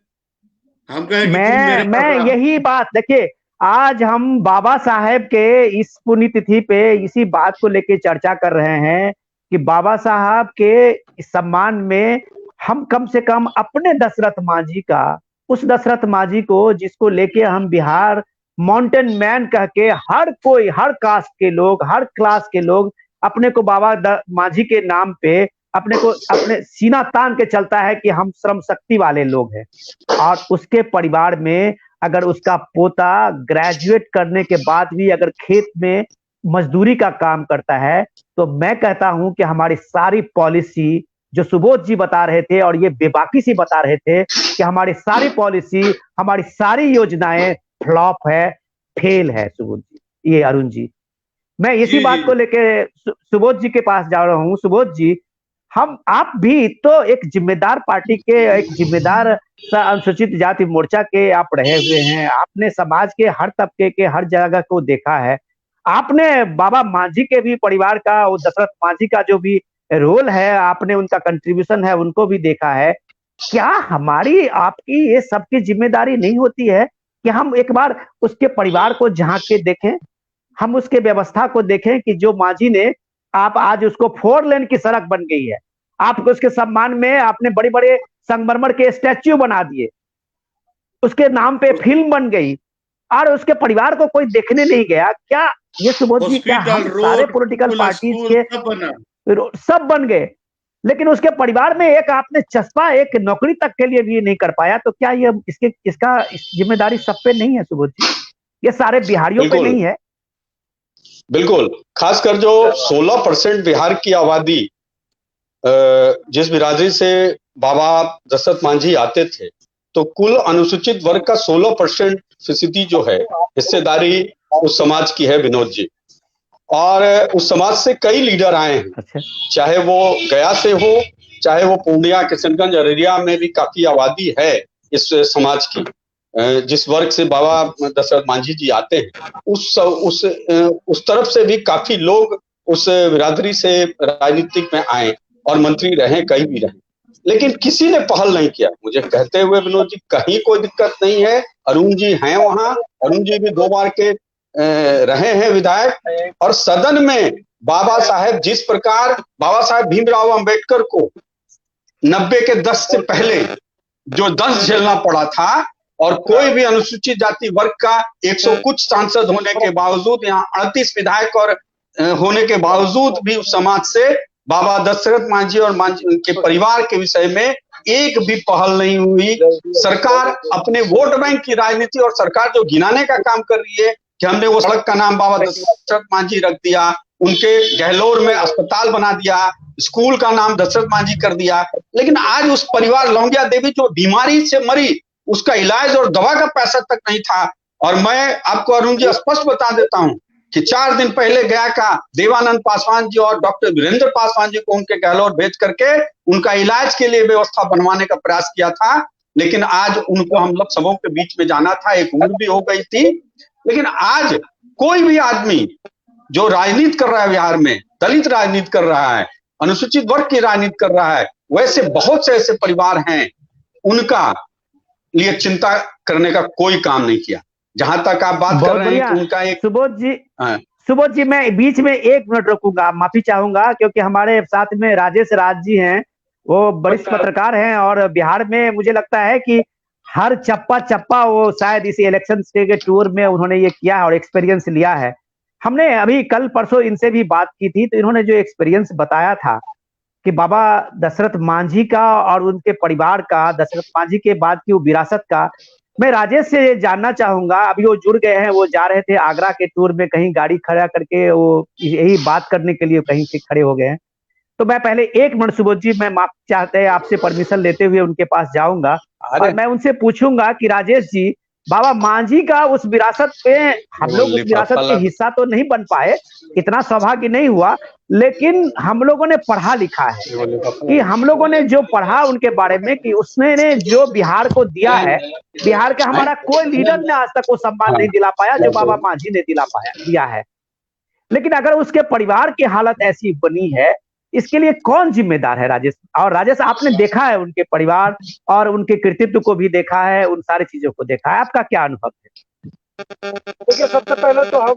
हम कहे कि तुम मेरे मैं पास यही बात देखिए, आज हम बाबा साहेब के इस पुण्यतिथि पे इसी बात को लेके चर्चा कर रहे हैं कि बाबा साहब के सम्मान में हम कम से कम अपने दशरथ मांझी का, उस दशरथ मांझी को जिसको लेके हम बिहार माउंटेन मैन कह के हर कोई, हर कास्ट के लोग, हर क्लास के लोग अपने को बाबा मांझी के नाम पे अपने को अपने सीना तान के चलता है कि हम श्रम शक्ति वाले लोग हैं। और उसके परिवार में अगर उसका पोता ग्रेजुएट करने के बाद भी अगर खेत में मजदूरी का काम करता है, तो मैं कहता हूं कि हमारी सारी पॉलिसी जो सुबोध जी बता रहे थे और ये बेबाकी सी बता रहे थे कि हमारी सारी पॉलिसी, हमारी सारी योजनाएं फ्लॉप है, फेल है। सुबोध जी, ये अरुण जी, मैं इसी जी बात को लेके सुबोध जी के पास जा रहा हूँ। सुबोध जी, हम आप भी तो एक जिम्मेदार पार्टी के, एक जिम्मेदार अनुसूचित जाति मोर्चा के आप रहे हुए हैं, आपने समाज के हर तबके के हर जगह को देखा है, आपने बाबा मांझी के भी परिवार का, वो दशरथ मांझी का जो भी रोल है, आपने उनका कंट्रीब्यूशन है उनको भी देखा है। क्या हमारी आपकी ये सबकी जिम्मेदारी नहीं होती है कि हम एक बार उसके परिवार को झांक के देखें, हम उसके व्यवस्था को देखें कि जो मांझी ने, आप आज उसको 4 लेन की सड़क बन गई है, आपको उसके सम्मान में आपने बड़े बड़े संगमरमर के स्टैच्यू बना दिए, उसके नाम पे फिल्म बन गई और उसके परिवार को कोई देखने नहीं गया। क्या ये सुबोध जी, क्या हॉस्पिटल, हम सारे road, political school, parties school के सब बना। सब बन गए, लेकिन उसके परिवार में एक आपने चस्पा, एक नौकरी तक के लिए भी नहीं कर पाया? तो क्या ये इसका जिम्मेदारी सब पे नहीं है सुबोध जी? ये सारे बिहारियों पे बिल्कुल नहीं है? बिल्कुल, खासकर जो 16% बिहार की आबादी जिस बिरादरी से बाबा दशरथ मांझी आते थे, तो कुल अनुसूचित वर्ग का 16% जो है हिस्सेदारी उस समाज की है, विनोद जी। और उस समाज से कई लीडर आए हैं। अच्छा। चाहे वो गया से हो, चाहे वो पूर्णिया, किशनगंज, अररिया में भी काफी आबादी है इस समाज की। जिस वर्ग से बाबा दशरथ मांझी जी आते हैं, उस तरफ से भी काफी लोग उस बिरादरी से राजनीतिक में आए और मंत्री रहे, कहीं भी रहे, लेकिन किसी ने पहल नहीं किया। मुझे कहते हुए विनोद जी, कहीं कोई दिक्कत नहीं है। अरुण जी हैं वहां, अरुण जी भी 2 बार के रहे हैं विधायक, और सदन में बाबा साहेब, जिस प्रकार बाबा साहेब भीमराव अंबेडकर को 90 के 10 से पहले जो 10 झेलना पड़ा था, और कोई भी अनुसूचित जाति वर्ग का 100 कुछ सांसद होने के बावजूद, यहाँ 38 विधायक और होने के बावजूद भी उस समाज से बाबा दशरथ मांझी और मांझी उनके परिवार के विषय में एक भी पहल नहीं हुई। सरकार अपने वोट बैंक की राजनीति, और सरकार जो गिनाने का काम कर रही है कि हमने वो सड़क का नाम बाबा दशरथ मांझी रख दिया, उनके गहलोर में अस्पताल बना दिया, स्कूल का नाम दशरथ मांझी कर दिया, लेकिन आज उस परिवार लौंगिया देवी जो बीमारी से मरी, उसका इलाज और दवा का पैसा तक नहीं था। और मैं आपको अरुण जी स्पष्ट बता देता हूं कि 4 दिन पहले गया का देवानंद पासवान जी और डॉक्टर वीरेंद्र पासवान जी को उनके गहलोर भेज करके उनका इलाज के लिए व्यवस्था बनवाने का प्रयास किया था, लेकिन आज उनको हम लोग सबों के बीच में जाना था, एक उम्र भी हो गई थी। लेकिन आज कोई भी आदमी जो राजनीति कर रहा है बिहार में, दलित राजनीति कर रहा है, अनुसूचित वर्ग की राजनीति कर रहा है, वैसे बहुत से ऐसे परिवार हैं, उनका लिए चिंता करने का कोई काम नहीं किया। जहां तक आप बात कर रहे हैं कि उनका एक सुबोध जी, मैं बीच में 1 मिनट रोकूंगा, माफी चाहूंगा, क्योंकि हमारे साथ में राजेश राज जी हैं, वो वरिष्ठ पत्रकार हैं, और बिहार में मुझे लगता है कि हर चप्पा चप्पा वो शायद इसी इलेक्शन के टूर में उन्होंने ये किया है और एक्सपीरियंस लिया है। हमने अभी कल परसों इनसे भी बात की थी, तो इन्होंने जो एक्सपीरियंस बताया था कि बाबा दशरथ मांझी का और उनके परिवार का, दशरथ मांझी के बाद की वो विरासत का, मैं राजेश से जानना चाहूंगा। अभी वो जुड़ गए हैं, वो जा रहे थे आगरा के टूर में, कहीं गाड़ी खड़ा करके वो यही बात करने के लिए कहीं से खड़े हो गए हैं। तो मैं पहले 1 मिनट सुबोध जी, मैं माफ चाहते हैं आपसे परमिशन लेते हुए उनके पास जाऊंगा और मैं उनसे पूछूंगा कि राजेश जी, बाबा मांझी का उस विरासत पे हम लोग उस विरासत के हिस्सा तो नहीं बन पाए, इतना सौभाग्य नहीं हुआ, लेकिन हम लोगों ने पढ़ा लिखा है कि हम लोगों ने जो पढ़ा उनके बारे में कि उसने ने जो बिहार को दिया है, बिहार का हमारा कोई लीडर ने आज तक वो सम्मान नहीं दिला पाया जो बाबा मांझी ने दिया है। लेकिन अगर उसके परिवार की हालत ऐसी बनी है, इसके लिए कौन जिम्मेदार है राजेश? और राजेश आपने देखा है उनके परिवार और उनके कृतित्व को भी देखा है, उन सारी चीजों को देखा है, आपका क्या अनुभव है? देखिए, सबसे पहले तो हम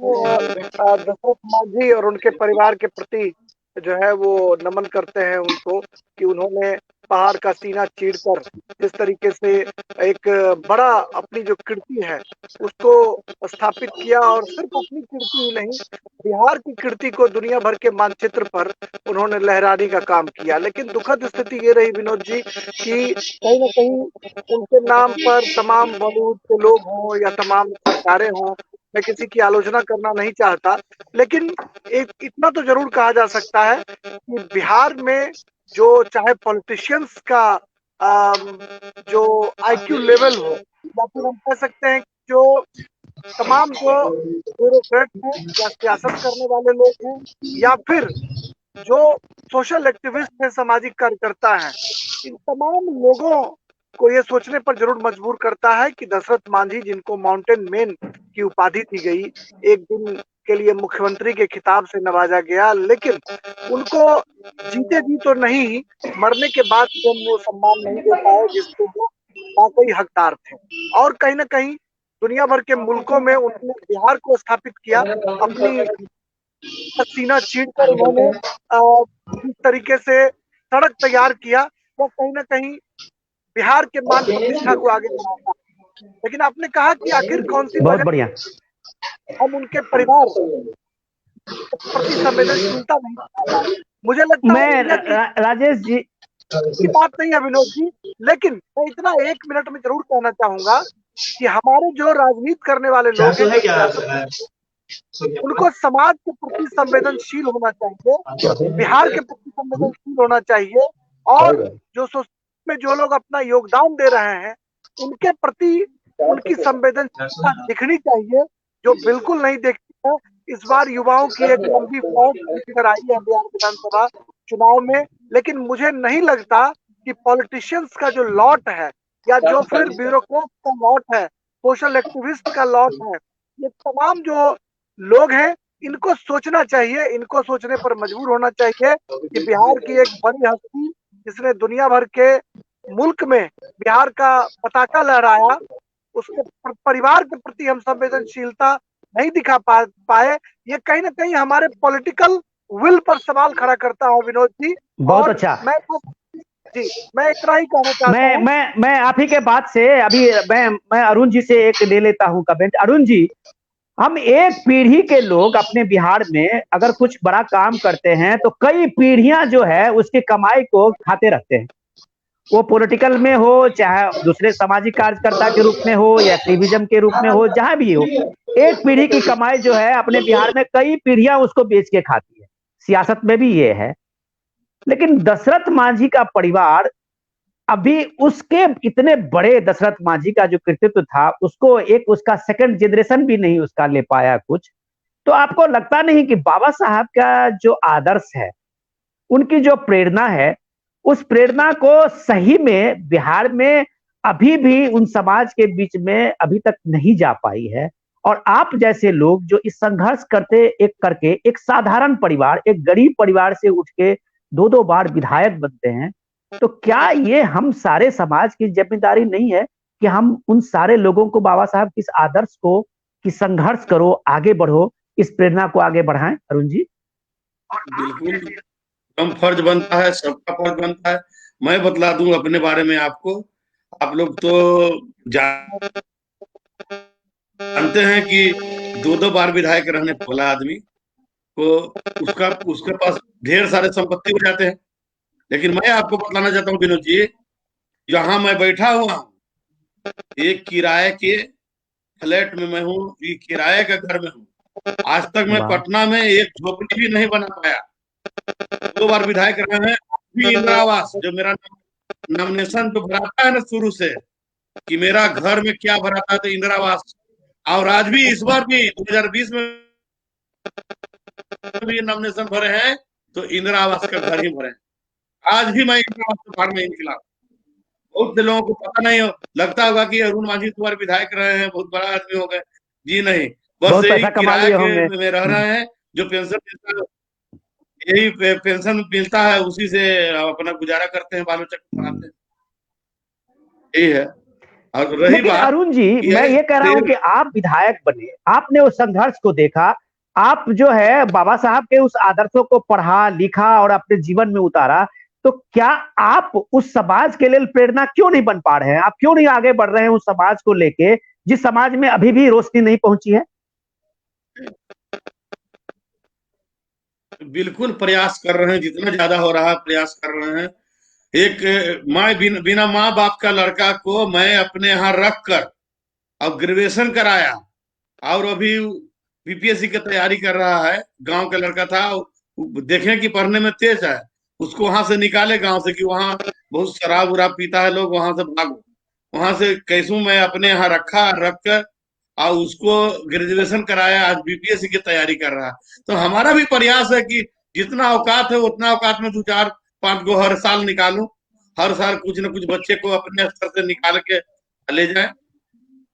दशरथ मांझी और उनके परिवार के प्रति जो है वो नमन करते हैं उनको कि उन्होंने पहाड़ का सीना चीरकर जिस तरीके से एक बड़ा अपनी जो कीर्ति है उसको स्थापित किया, और सिर्फ अपनी कीर्ति ही नहीं, बिहार की कीर्ति को दुनिया भर के मानचित्र पर उन्होंने लहराने का काम किया। लेकिन दुखद स्थिति ये रही विनोद जी कि कहीं ना कहीं उनके नाम पर तमाम बॉलीवुड के लोग हों या तमाम सरकारें हों, मैं किसी की आलोचना करना नहीं चाहता, लेकिन एक इतना तो जरूर कहा जा सकता है कि बिहार में जो चाहे पॉलिटिशियंस का जो आईक्यू लेवल हो, या फिर हम कह सकते हैं जो तमाम जो ब्यूरोक्रेट हैं या सियासत करने वाले लोग हैं या फिर जो सोशल एक्टिविस्ट हैं, सामाजिक कार्यकर्ता हैं, इन तमाम लोगों को ये सोचने पर जरूर मजबूर करता है कि दशरथ मांझी, जिनको माउंटेन मैन की उपाधि दी गई, एक दिन के लिए मुख्यमंत्री के खिताब से नवाजा गया, लेकिन उनको जीते जी तो नहीं, मरने के बाद भी हम वो सम्मान नहीं दे पाए जिसको वो वाकई हकदार थे। और कहीं ना कहीं दुनिया भर के मुल्कों में उन्होंने बिहार को स्थापित किया, अपनी सीना चीर कर उन्होंने जिस तरीके से सड़क तैयार किया, वो कहीं ना कहीं बिहार के मान प्रतिष्ठा को आगे बढ़ाता है। लेकिन आपने कहा कि आखिर कौन सी बहुत वजह बढ़िया, हम उनके परिवार प्रति संवेदनशीलता नहीं, मुझे लगता है राजेश जी की बात नहीं है विनोद जी, लेकिन मैं इतना 1 मिनट में जरूर कहना चाहूंगा कि हमारे जो राजनीति करने वाले लोग हैं उनको समाज के प्रति संवेदनशील होना चाहिए, बिहार के प्रति संवेदनशील होना चाहिए, और जो सोसाइटी में जो लोग अपना योगदान दे रहे हैं उनके प्रति उनकी संवेदनशीलता दिखनी चाहिए, जो बिल्कुल नहीं देखती है। इस बार युवाओं की एक लंबी फौज निकल आई है बिहार विधानसभा चुनाव में, लेकिन मुझे नहीं लगता कि पॉलिटिशियंस का जो लॉट है या जो फिर ब्यूरोक्रेट का लॉट है, सोशल एक्टिविस्ट का लॉट है, ये तमाम जो लोग हैं, इनको सोचना चाहिए, इनको सोचने पर मजबूर होना चाहिए कि बिहार की एक बड़ी हस्ती जिसने दुनिया भर के मुल्क में बिहार का पताका लहराया, उसके परिवार के प्रति हम संवेदनशीलता नहीं दिखा पाए, ये कहीं ना कहीं हमारे पॉलिटिकल विल पर सवाल खड़ा करता है विनोद जी। बहुत अच्छा, मैं इतना ही कहना चाहता हूं। मैं आप ही के बात से अभी मैं अरुण जी से एक ले लेता हूं कमेंट। अरुण जी, हम एक पीढ़ी के लोग अपने बिहार में अगर कुछ बड़ा काम करते हैं तो कई पीढ़ियां जो है उसकी कमाई को खाते रहते हैं, वो पॉलिटिकल में हो, चाहे दूसरे सामाजिक कार्यकर्ता के रूप में हो या एक्टिविज्म के रूप में हो, जहां भी हो, एक पीढ़ी की कमाई जो है अपने बिहार में कई पीढ़ियां उसको बेच के खाती है। सियासत में भी ये है। लेकिन दशरथ मांझी का परिवार अभी उसके इतने बड़े दशरथ मांझी का जो कृतित्व था उसको एक उसका सेकंड जनरेशन भी नहीं उसका ले पाया कुछ। तो आपको लगता नहीं कि बाबा साहब का जो आदर्श है, उनकी जो प्रेरणा है, उस प्रेरणा को सही में बिहार में अभी भी उन समाज के बीच में अभी तक नहीं जा पाई है? और आप जैसे लोग जो इस संघर्ष करके एक साधारण परिवार, एक गरीब परिवार से उठ के 2-2 बार विधायक बनते हैं, तो क्या ये हम सारे समाज की जिम्मेदारी नहीं है कि हम उन सारे लोगों को बाबा साहब के इस आदर्श को कि संघर्ष करो, आगे बढ़ो, इस प्रेरणा को आगे बढ़ाएं? अरुण जी, बिल्कुल हम फर्ज बनता है, सबका फर्ज बनता है। मैं बतला दूं अपने बारे में आपको, आप लोग तो जानते हैं कि 2-2 बार विधायक रहने वाला आदमी को उसके पास ढेर सारे संपत्ति हो जाते हैं। लेकिन मैं आपको बताना चाहता हूँ विनोद जी, जहां मैं बैठा हुआ हूँ एक किराए के फ्लैट में मैं हूँ, ये किराए के घर में हूँ। आज तक मैं पटना में एक झोपड़ी भी नहीं बना पाया। 2 बार विधायक रहे हैं। इंदिरा आवास जो मेरा नॉमिनेशन जो भराता है ना शुरू से, कि मेरा घर में क्या भरा था, तो इंदिरा आवास। और आज भी, इस बार भी 2020 में भी नॉमिनेशन भरे हैं तो इंदिरा आवास का घर ही भरे हैं। आज भी मैं इंदिरा आवास के बारे में इनके खिलाफ। बहुत से लोगों को पता नहीं हो, लगता होगा कि अरुण मांझी तुम्हारे विधायक रहे हैं, बहुत बड़ा आदमी हो गए। जी नहीं, बस बहुत यही पैसा कमा किराए लिए होंगे। के में रह रहे हैं। जो पेंशन मिलता है, यही पेंशन मिलता है, उसी से अपना गुजारा करते हैं, बाल बच्चा को पढ़ाते हैं। यही है। और रही लेकिन बात अरुण जी, कि मैं ये कह रहा हूं कि आप विधायक बने, आपने उस संघर्ष को देखा, आप जो है बाबा साहब के उस आदर्शों को पढ़ा लिखा और अपने जीवन में उतारा, तो क्या आप उस समाज के लिए प्रेरणा क्यों नहीं बन पा रहे हैं? आप क्यों नहीं आगे बढ़ रहे हैं उस समाज को लेके, जिस समाज में अभी भी रोशनी नहीं पहुंची है? बिल्कुल प्रयास कर रहे हैं, जितना ज्यादा हो रहा है प्रयास कर रहे हैं। एक मैं बिना माँ बाप का लड़का को मैं अपने यहाँ रख कर अब ग्रेजुएशन कराया, और अभी बीपीएससी की तैयारी कर रहा है। गांव का लड़का था, देखें कि पढ़ने में तेज है, उसको वहां से निकाले गांव से कि वहां बहुत शराब उराब पीता है लोग, वहां से भागो। वहां से कैसू मैं अपने यहाँ रख कर और उसको ग्रेजुएशन कराया, आज बीपीएससी की तैयारी कर रहा है। तो हमारा भी प्रयास है कि जितना औकात है उतना औकात में 2-4-5 गो हर साल निकालूं। हर साल कुछ न कुछ बच्चे को अपने स्तर से निकाल के ले जाए।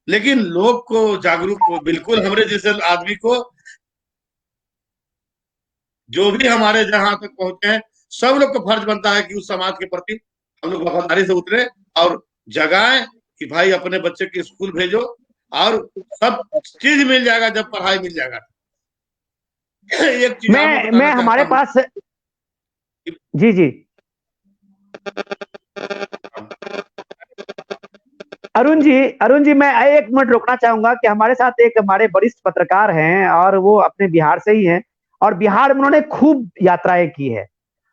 लेकिन लोग को जागरूक को, बिल्कुल हमारे जैसे आदमी को, जो भी हमारे जहां तक पहुंचे हैं, सब लोग का फर्ज बनता है कि उस समाज के प्रति हम लोग वफादारी से उतरे और जगाएं कि भाई अपने बच्चे के स्कूल भेजो, और सब चीज मिल जाएगा जब पढ़ाई मिल जाएगा। एक चीज और मैं बताना हमारे चाहता हूँ। पास, जी जी अरुण जी, मैं एक मिनट रोकना चाहूंगा कि हमारे साथ एक हमारे वरिष्ठ पत्रकार हैं और वो अपने बिहार से ही हैं, और बिहार में उन्होंने खूब यात्राएं की है,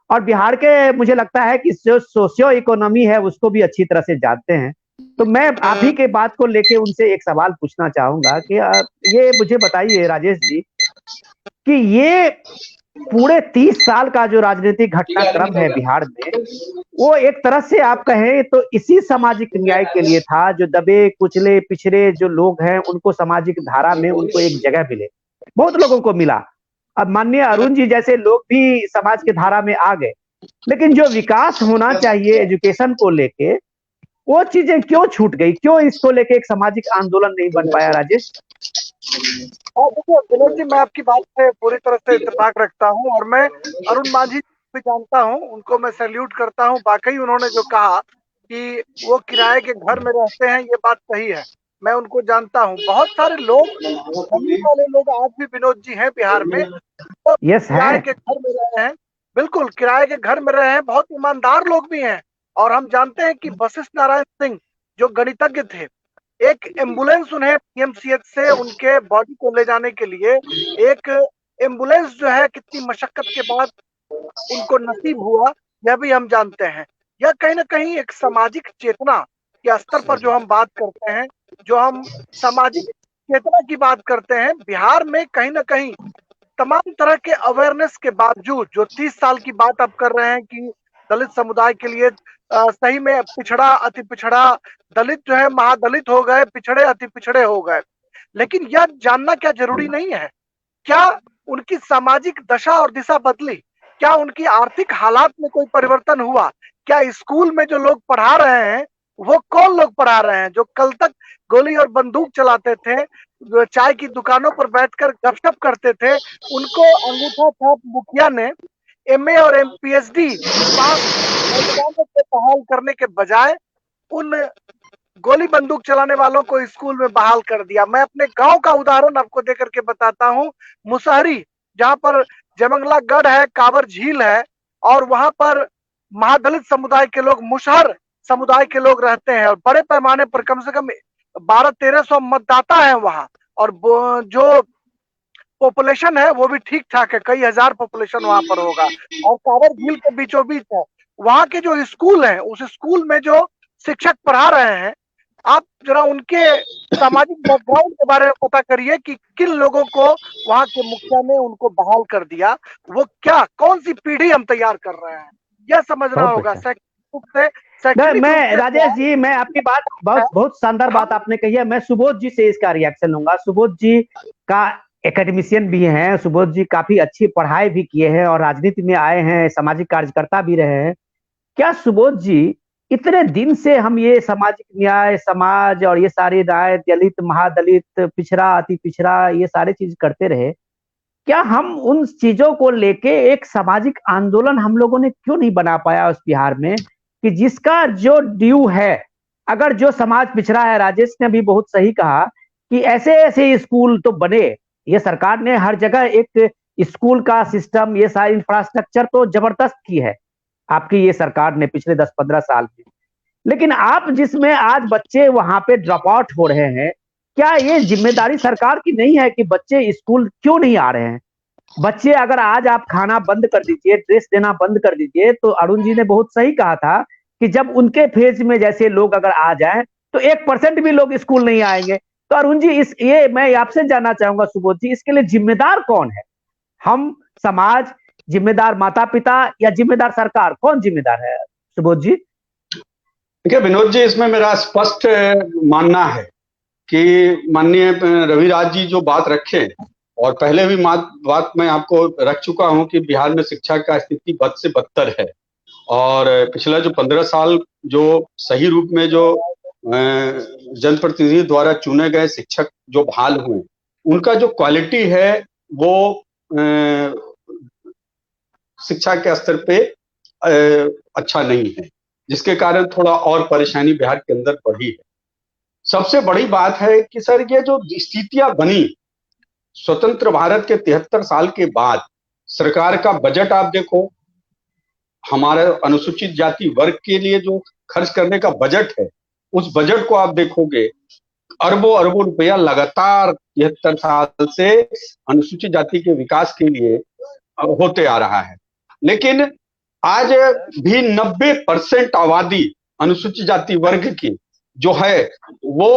और बिहार के मुझे लगता है कि जो सोशियो इकोनॉमी है उसको भी अच्छी तरह से जानते हैं। तो मैं आप ही के बात को लेके उनसे एक सवाल पूछना चाहूंगा कि ये मुझे बताइए राजेश जी, कि ये पूरे 30 साल का जो राजनीतिक घटनाक्रम है बिहार में, वो एक तरह से आप कहें तो इसी सामाजिक न्याय के लिए था, जो दबे कुचले पिछड़े जो लोग हैं उनको सामाजिक धारा में उनको एक जगह मिले। बहुत लोगों को मिला। अब माननीय अरुण जी जैसे लोग भी समाज के धारा में आ गए, लेकिन जो विकास होना चाहिए एजुकेशन को लेके, वो चीजें क्यों छूट गई? क्यों इसको लेके एक सामाजिक आंदोलन नहीं बन पाया राजेश? देखिए विनोद जी, मैं आपकी बात से पूरी तरह से इत्तेफाक रखता हूँ, और मैं अरुण मांझी भी जानता हूँ, उनको मैं सैल्यूट करता हूँ। वाकई उन्होंने जो कहा कि वो किराए के घर में रहते हैं, ये बात सही है। मैं उनको जानता हूँ। बहुत सारे लोग, अमीर वाले लोग आज भी विनोद जी हैं बिहार में, तो यस है। किराए के घर में रहे हैं। बिल्कुल किराए के घर में रहे हैं। बहुत ईमानदार लोग भी हैं। और हम जानते हैं कि वशिष्ठ नारायण सिंह जो गणितज्ञ थे, एक एम्बुलेंस उन्हें पीएमसीएच से उनके बॉडी को ले जाने के लिए, एक एम्बुलेंस जो है कितनी मशक्कत के बाद उनको नसीब हुआ, यह भी हम जानते हैं। यह कहीं ना कहीं एक सामाजिक चेतना के स्तर पर जो हम बात करते हैं, जो हम सामाजिक चेतना की बात करते हैं, बिहार में कहीं ना कहीं तमाम तरह के अवेयरनेस के बावजूद, जो 30 साल की बात आप कर रहे हैं कि दलित समुदाय के लिए सही में पिछड़ा अति पिछड़ा, दलित जो है महादलित हो गए, पिछड़े अति पिछड़े हो गए। लेकिन यह जानना क्या जरूरी नहीं है? क्या उनकी सामाजिक दशा और दिशा बदली? क्या उनकी आर्थिक हालात में कोई परिवर्तन हुआ? क्या स्कूल में जो लोग पढ़ा रहे हैं, वो कौन लोग पढ़ा रहे हैं? जो कल तक गोली और बंदूक चलाते थे, जो चाय की दुकानों पर बैठकर गपशप करते थे, उनको अंगूठा छाप मुखिया ने एमए और पीएचडी पास नौजवानों को बहाल करने के बजाय उन गोली बंदूक चलाने वालों को स्कूल में बहाल कर दिया। मैं अपने गांव का उदाहरण आपको देकर के बताता हूं। मुसहरी, जहां पर जयमंगला गढ़ है, कांवर झील है, और वहां पर महादलित समुदाय के लोग, मुसहर समुदाय के लोग रहते हैं, और बड़े पैमाने पर कम से कम 1200-1300 मतदाता है वहां, और जो पॉपुलेशन है वो भी ठीक ठाक है, कई हजार पॉपुलेशन वहां पर होगा, और कांवर झील के बीचों बीच है। वहां के जो स्कूल है, उस स्कूल में जो शिक्षक पढ़ा रहे हैं, आप जरा उनके सामाजिक बैकग्राउंड के बारे में पता करिए कि किन लोगों को वहां के मुखिया ने उनको बहाल कर दिया। वो क्या, कौन सी पीढ़ी हम तैयार कर रहे हैं, यह समझना होगा। शैक्षिक रूप से मैं राजेश जी, मैं आपकी बात बहुत शानदार बात आपने कही है। मैं सुबोध जी से इसका रिएक्शन लूंगा। सुबोध जी का एकेडमिशियन भी हैं, सुबोध जी काफी अच्छी पढ़ाई भी किए हैं और राजनीति में आए हैं, सामाजिक कार्यकर्ता भी रहे हैं। क्या सुबोध जी, इतने दिन से हम ये सामाजिक न्याय, समाज और ये सारी राय, दलित, महादलित, पिछड़ा, अति पिछड़ा, ये सारे चीज करते रहे, क्या हम उन चीजों को लेके एक सामाजिक आंदोलन हम लोगों ने क्यों नहीं बना पाया उस बिहार में, कि जिसका जो ड्यू है, अगर जो समाज पिछड़ा है, राजेश ने भी बहुत सही कहा कि ऐसे ऐसे स्कूल तो बने, ये सरकार ने हर जगह एक स्कूल का सिस्टम, ये सारी इंफ्रास्ट्रक्चर तो जबरदस्त की है आपकी ये सरकार ने पिछले 10-15 साल में। लेकिन आप जिसमें आज बच्चे वहां पे ड्रॉप आउट हो रहे हैं, क्या ये जिम्मेदारी सरकार की नहीं है कि बच्चे स्कूल क्यों नहीं आ रहे हैं? बच्चे, अगर आज आप खाना बंद कर दीजिए, ड्रेस देना बंद कर दीजिए, तो अरुण जी ने बहुत सही कहा था कि जब उनके फेज में जैसे लोग अगर आ जाएं तो 1% भी लोग स्कूल नहीं आएंगे। तो अरुण जी, ये मैं आपसे जानना चाहूंगा सुबोध जी, इसके लिए जिम्मेदार कौन है? हम, समाज, जिम्मेदार माता पिता, या जिम्मेदार सरकार? कौन जिम्मेदार है सुबोध जी? देखिए विनोद जी, इसमें मेरा स्पष्ट मानना है कि माननीय रविराज जी जो बात रखे, और पहले भी बात मैं आपको रख चुका हूं कि बिहार में शिक्षा का स्थिति बद से बदतर है। और पिछला जो 15 साल जो सही रूप में जो जनप्रतिनिधि द्वारा चुने गए शिक्षक जो बहाल हुए, उनका जो क्वालिटी है वो शिक्षा के स्तर पे अच्छा नहीं है, जिसके कारण थोड़ा और परेशानी बिहार के अंदर बढ़ी है। सबसे बड़ी बात है कि सर, ये जो स्थितियां बनी स्वतंत्र भारत के 73 साल के बाद, सरकार का बजट आप देखो, हमारे अनुसूचित जाति वर्ग के लिए जो खर्च करने का बजट है, उस बजट को आप देखोगे, अरबों अरबों रुपया लगातार 73 साल से अनुसूचित जाति के विकास के लिए होते आ रहा है। लेकिन आज भी 90% आबादी अनुसूचित जाति वर्ग की जो है वो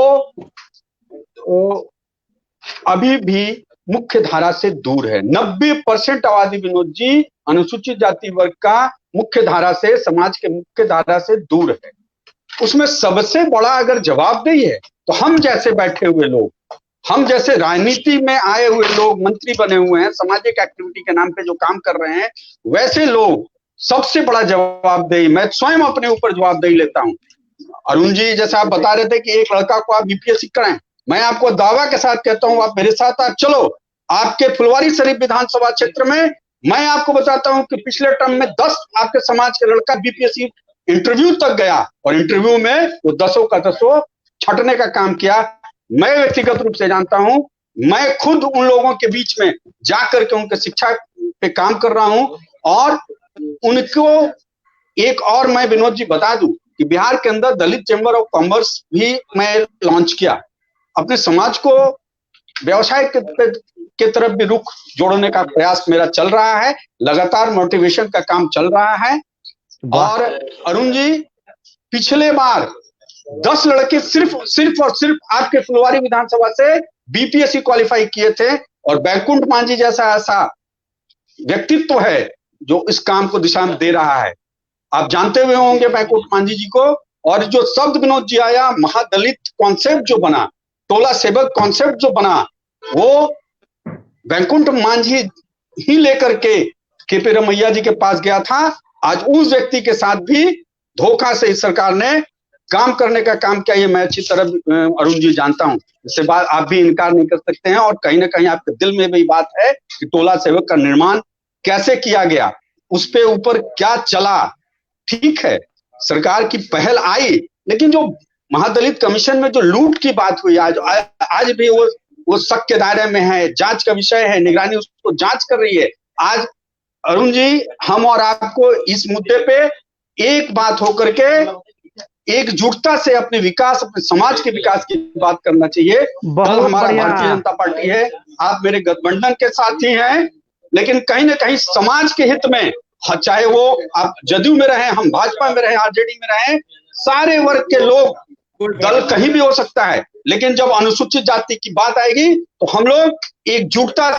अभी भी मुख्य धारा से दूर है। 90% आबादी विनोद जी अनुसूचित जाति वर्ग का मुख्य धारा से, समाज के मुख्य धारा से दूर है। उसमें सबसे बड़ा अगर जवाबदेही है तो हम जैसे बैठे हुए लोग, हम जैसे राजनीति में आए हुए लोग, मंत्री बने हुए हैं, सामाजिक एक्टिविटी के नाम पे जो काम कर रहे हैं, वैसे लोग सबसे बड़ा जवाबदेही, मैं स्वयं अपने ऊपर जवाबदेही लेता हूं। अरुण जी, जैसे आप बता रहे थे कि एक लड़का को आप बीपीएससी कराएं, मैं आपको दावा के साथ कहता हूं, आप मेरे साथ आप चलो, आपके फुलवारी शरीफ विधानसभा क्षेत्र में मैं आपको बताता हूं कि पिछले टर्म में 10 आपके समाज के लड़का बीपीएससी इंटरव्यू तक गया, और इंटरव्यू में वो 10 का 10 छटने का काम किया। मैं व्यक्तिगत रूप से जानता हूं, मैं खुद उन लोगों के बीच में जाकर के उनके शिक्षा पे काम कर रहा हूं। और उनको एक और मैं विनोद जी बता दूं कि बिहार के अंदर दलित चैम्बर ऑफ कॉमर्स भी मैं लॉन्च किया। अपने समाज को व्यवसाय के तरफ भी रुख जोड़ने का प्रयास मेरा चल रहा है, लगातार मोटिवेशन का काम चल रहा है। और अरुण जी, पिछले बार 10 लड़के सिर्फ और सिर्फ आपके फुलवारी विधानसभा से बीपीएससी क्वालिफाई किए थे, और बैकुंठ मांझी जैसा ऐसा व्यक्तित्व है जो इस काम को दिशा में दे रहा है। आप जानते हुए होंगे बैकुंठ मांझी जी को। और जो शब्द विनोद जी आया, महादलित कॉन्सेप्ट जो बना, टोला सेवक कॉन्सेप्ट जो बना, वो बैकुंठ मांझी ही लेकर के पी रमैया जी के पास गया था। आज उस व्यक्ति के साथ भी धोखा से इस सरकार ने काम करने का काम किया, ये मैं अच्छी तरह अरुण जी जानता हूं। इससे बात आप भी इनकार नहीं कर सकते हैं, और कहीं ना कहीं आपके दिल में भी बात है कि टोला सेवक का निर्माण कैसे किया गया, उस पे ऊपर क्या चला। ठीक है, सरकार की पहल आई, लेकिन जो महादलित कमीशन में जो लूट की बात हुई, आज भी वो शक के दायरे में है, जांच का विषय है, निगरानी उसको जांच कर रही है। आज अरुण जी, हम और आपको इस मुद्दे पे एक बात होकर के एकजुटता से अपने विकास, अपने समाज के विकास की बात करना चाहिए। कल हमारा भारतीय जनता पार्टी है, आप मेरे गठबंधन के साथी हैं, लेकिन कहीं ना कहीं समाज के हित में, चाहे वो आप जदयू में रहे, हम भाजपा में रहे, आरजेडी में रहे, सारे वर्ग के लोग, दल कहीं भी हो सकता है, लेकिन जब अनुसूचित जाति की बात आएगी तो हम लोग एकजुटता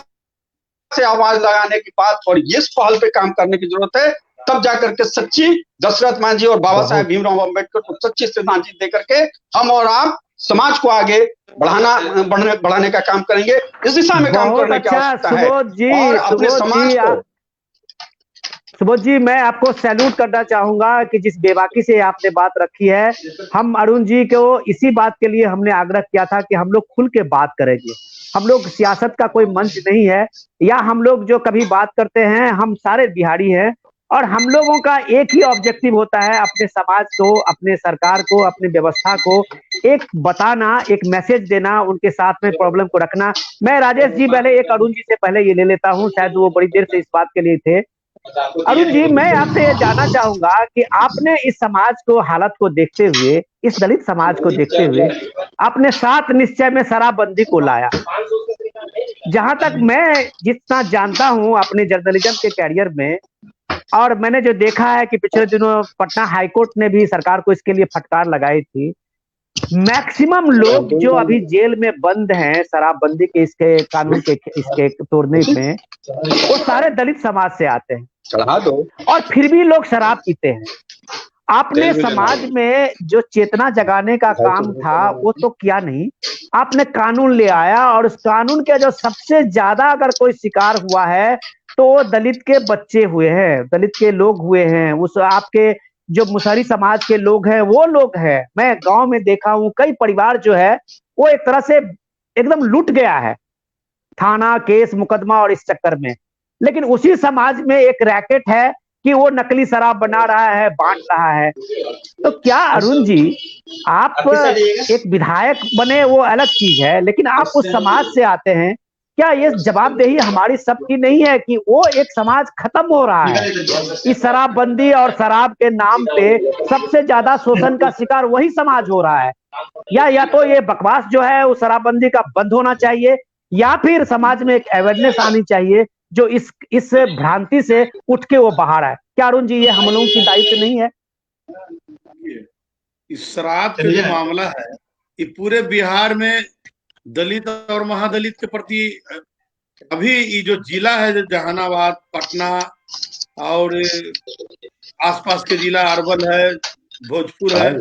से आवाज लगाने की बात और इस पहल पे काम करने की जरूरत है। तब जाकर के सच्ची दशरथ मांझी और बाबा साहेब भीमराव अम्बेडकर को सच्ची श्रद्धांजलि दे करके हम और आप समाज को आगे बढ़ाने का काम करेंगे। इस दिशा में काम करने की आवश्यकता है। और अपने समाज को, सुबोध जी, मैं आपको सैल्यूट करना चाहूंगा कि जिस बेबाकी से आपने बात रखी है। हम अरुण जी को इसी बात के लिए हमने आग्रह किया था कि हम लोग खुल के बात करेंगे। हम लोग सियासत का कोई मंच नहीं है, या हम लोग जो कभी बात करते हैं, हम सारे बिहारी हैं और हम लोगों का एक ही ऑब्जेक्टिव होता है, अपने समाज को, अपने सरकार को, अपनी व्यवस्था को एक बताना, एक मैसेज देना, उनके साथ में प्रॉब्लम को रखना। मैं राजेश जी पहले एक अरुण जी से पहले ये ले लेता हूं, शायद वो बड़ी देर से इस बात के लिए थे। अरुण जी, मैं आपसे ये जानना चाहूंगा कि आपने इस समाज को, हालत को देखते हुए, इस दलित समाज को देखते हुए आपने 7 निश्चय में शराबबंदी को लाया। जहां तक मैं जितना जानता हूं अपने जर्नलिज्म के कैरियर में, और मैंने जो देखा है कि पिछले दिनों पटना हाईकोर्ट ने भी सरकार को इसके लिए फटकार लगाई थी। मैक्सिमम लोग जो अभी जेल में बंद हैं शराबबंदी के इसके कानून के इसके तोड़ने में, वो सारे दलित समाज से आते हैं। चढ़ा दो। और फिर भी लोग शराब पीते हैं। आपने समाज में जो चेतना जगाने का काम था वो तो किया नहीं, आपने कानून ले आया, और उस कानून के जो सबसे ज्यादा अगर कोई शिकार हुआ है तो दलित के बच्चे हुए हैं, दलित के लोग हुए हैं। उस आपके जो मुसहरी समाज के लोग हैं वो लोग हैं। मैं गांव में देखा हूं कई परिवार जो है वो एक तरह से एकदम लूट गया है, थाना केस मुकदमा और इस चक्कर में। लेकिन उसी समाज में एक रैकेट है कि वो नकली शराब बना रहा है, बांट रहा है। तो क्या अरुण जी, आप एक विधायक बने वो अलग चीज है, लेकिन आप उस समाज से आते हैं, क्या ये जवाबदेही हमारी सबकी नहीं है कि वो एक समाज खत्म हो रहा है इस शराबबंदी और शराब के नाम पे? सबसे ज्यादा शोषण का शिकार वही समाज हो रहा है। या तो ये बकवास जो है वो शराबबंदी का बंद होना चाहिए, या फिर समाज में एक अवेयरनेस आनी चाहिए जो इस भ्रांति से उठ के वो बाहर आए। क्या अरुण जी, ये हम लोगों की दायित्व नहीं है? इस शराब का जो मामला है ये पूरे बिहार में दलित और महादलित के प्रति, अभी ये जो जिला है, जो जहानाबाद, पटना और आसपास के जिला अर्बन है, भोजपुर है,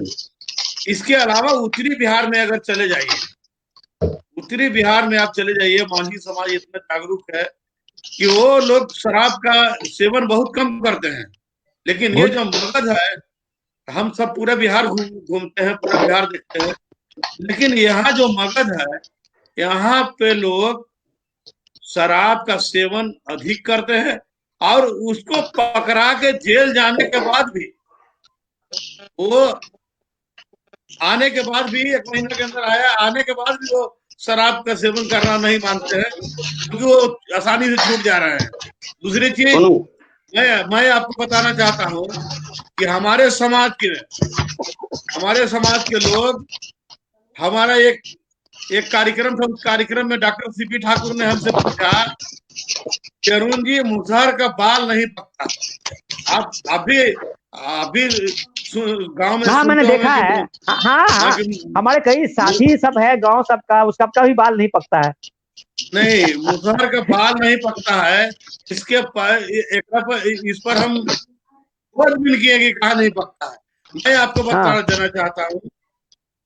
इसके अलावा उत्तरी बिहार में अगर चले जाइए, उत्तरी बिहार में आप चले जाइए, मांझी समाज इतना जागरूक है कि वो लोग शराब का सेवन बहुत कम करते हैं। लेकिन ये जो मगध है, हम सब पूरा बिहार घूमते हैं, पूरा बिहार देखते हैं, लेकिन यहाँ जो मगध है, यहाँ पे लोग शराब का सेवन अधिक करते हैं, और उसको पकड़ा के जेल जाने के बाद भी, वो आने के बाद भी, 1 महीने के अंदर आया, आने के बाद भी वो शराब का सेवन करना नहीं मानते हैं, क्योंकि वो आसानी से छूट जा रहे हैं। दूसरी चीज मैं आपको बताना चाहता हूँ कि हमारे समाज के लोग, हमारा एक कार्यक्रम था, उस कार्यक्रम में डॉक्टर सीपी ठाकुर ने हमसे पूछा कि अरुण जी, मुसहर का बाल नहीं पकता। आप अभी गांव में? हाँ, मैंने देखा है। हाँ, हमारे कई साथी सब है गांव, सबका उसका कभी बाल नहीं पकता है। नहीं, मुसहर का बाल नहीं पकता है। इस पर हम भी किए कि कहा नहीं पकता है। मैं आपको बता देना चाहता हूँ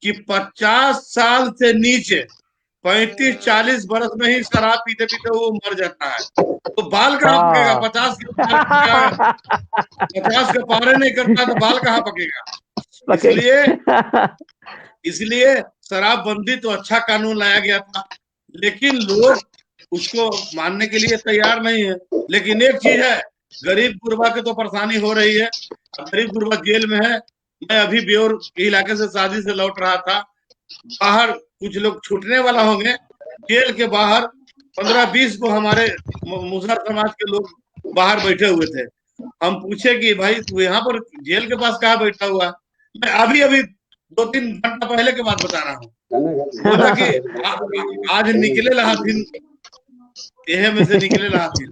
कि 50 साल से नीचे, 35-40 बरस में ही शराब पीते पीते वो मर जाता है, तो बाल कहाँ पकेगा? 50 के पारे नहीं करता तो बाल कहाँ पकेगा? इसलिए शराबबंदी तो अच्छा कानून लाया गया था, लेकिन लोग उसको मानने के लिए तैयार नहीं है। लेकिन एक चीज है, गरीब गुरबा की तो परेशानी हो रही है। गरीब गुरबा जेल में है। मैं अभी ब्योर इलाके से शादी से लौट रहा था, बाहर कुछ लोग छूटने वाला होंगे, जेल के बाहर 15-20 को हमारे मुसहर समाज के लोग बाहर बैठे हुए थे। हम पूछे कि भाई तू यहाँ पर जेल के पास कहाँ बैठा हुआ? मैं अभी 2-3 घंटा पहले की बात बता रहा हूँ। बोला कि आज निकले लहाथिन, यह में से निकले लहाथिन।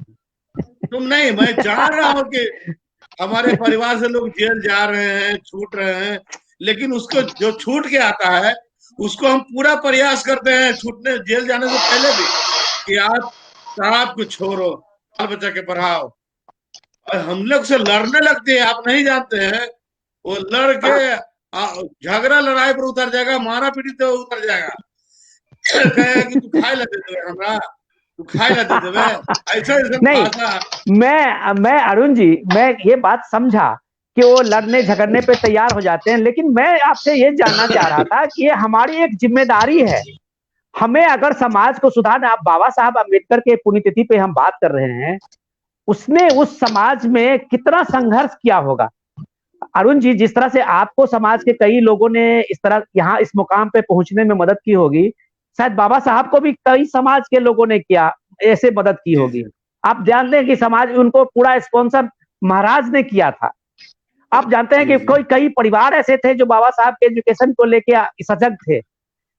तुम नहीं, मैं जान रहा हूँ कि हमारे परिवार से लोग जेल जा रहे हैं, छूट रहे हैं, लेकिन उसको जो छूट के आता है उसको हम पूरा प्रयास करते हैं छूटने, जेल जाने से पहले भी, कि आप शराब को छोड़ो, बाल बच्चा के पढ़ाओ। और हम लोग से लड़ने लगते हैं, आप नहीं जानते हैं। वो लड़ के झगड़ा लड़ाई पर उतर जाएगा, मारा पीटी तो उतर जाएगा। कहेगा कि तू खाए ला दे देवे हमरा, तू खाए ला दे देवे, ऐसा ऐसा नहीं, भाषा। मैं अरुण जी, मैं ये बात समझा कि वो लड़ने झगड़ने पे तैयार हो जाते हैं, लेकिन मैं आपसे ये जानना चाह रहा था कि ये हमारी एक जिम्मेदारी है। हमें अगर समाज को सुधारना, आप बाबा साहब अम्बेडकर के पुण्यतिथि पे हम बात कर रहे हैं, उसने उस समाज में कितना संघर्ष किया होगा। अरुण जी, जिस तरह से आपको समाज के कई लोगों ने इस तरह यहाँ इस मुकाम पे पहुंचने में मदद की होगी, शायद बाबा साहब को भी कई समाज के लोगों ने किया, ऐसे मदद की होगी। आप जानते हैं कि समाज उनको पूरा स्पॉन्सर महाराज ने किया था। आप जानते हैं कि कोई कई परिवार ऐसे थे जो बाबा साहब के एजुकेशन को लेके सजग थे।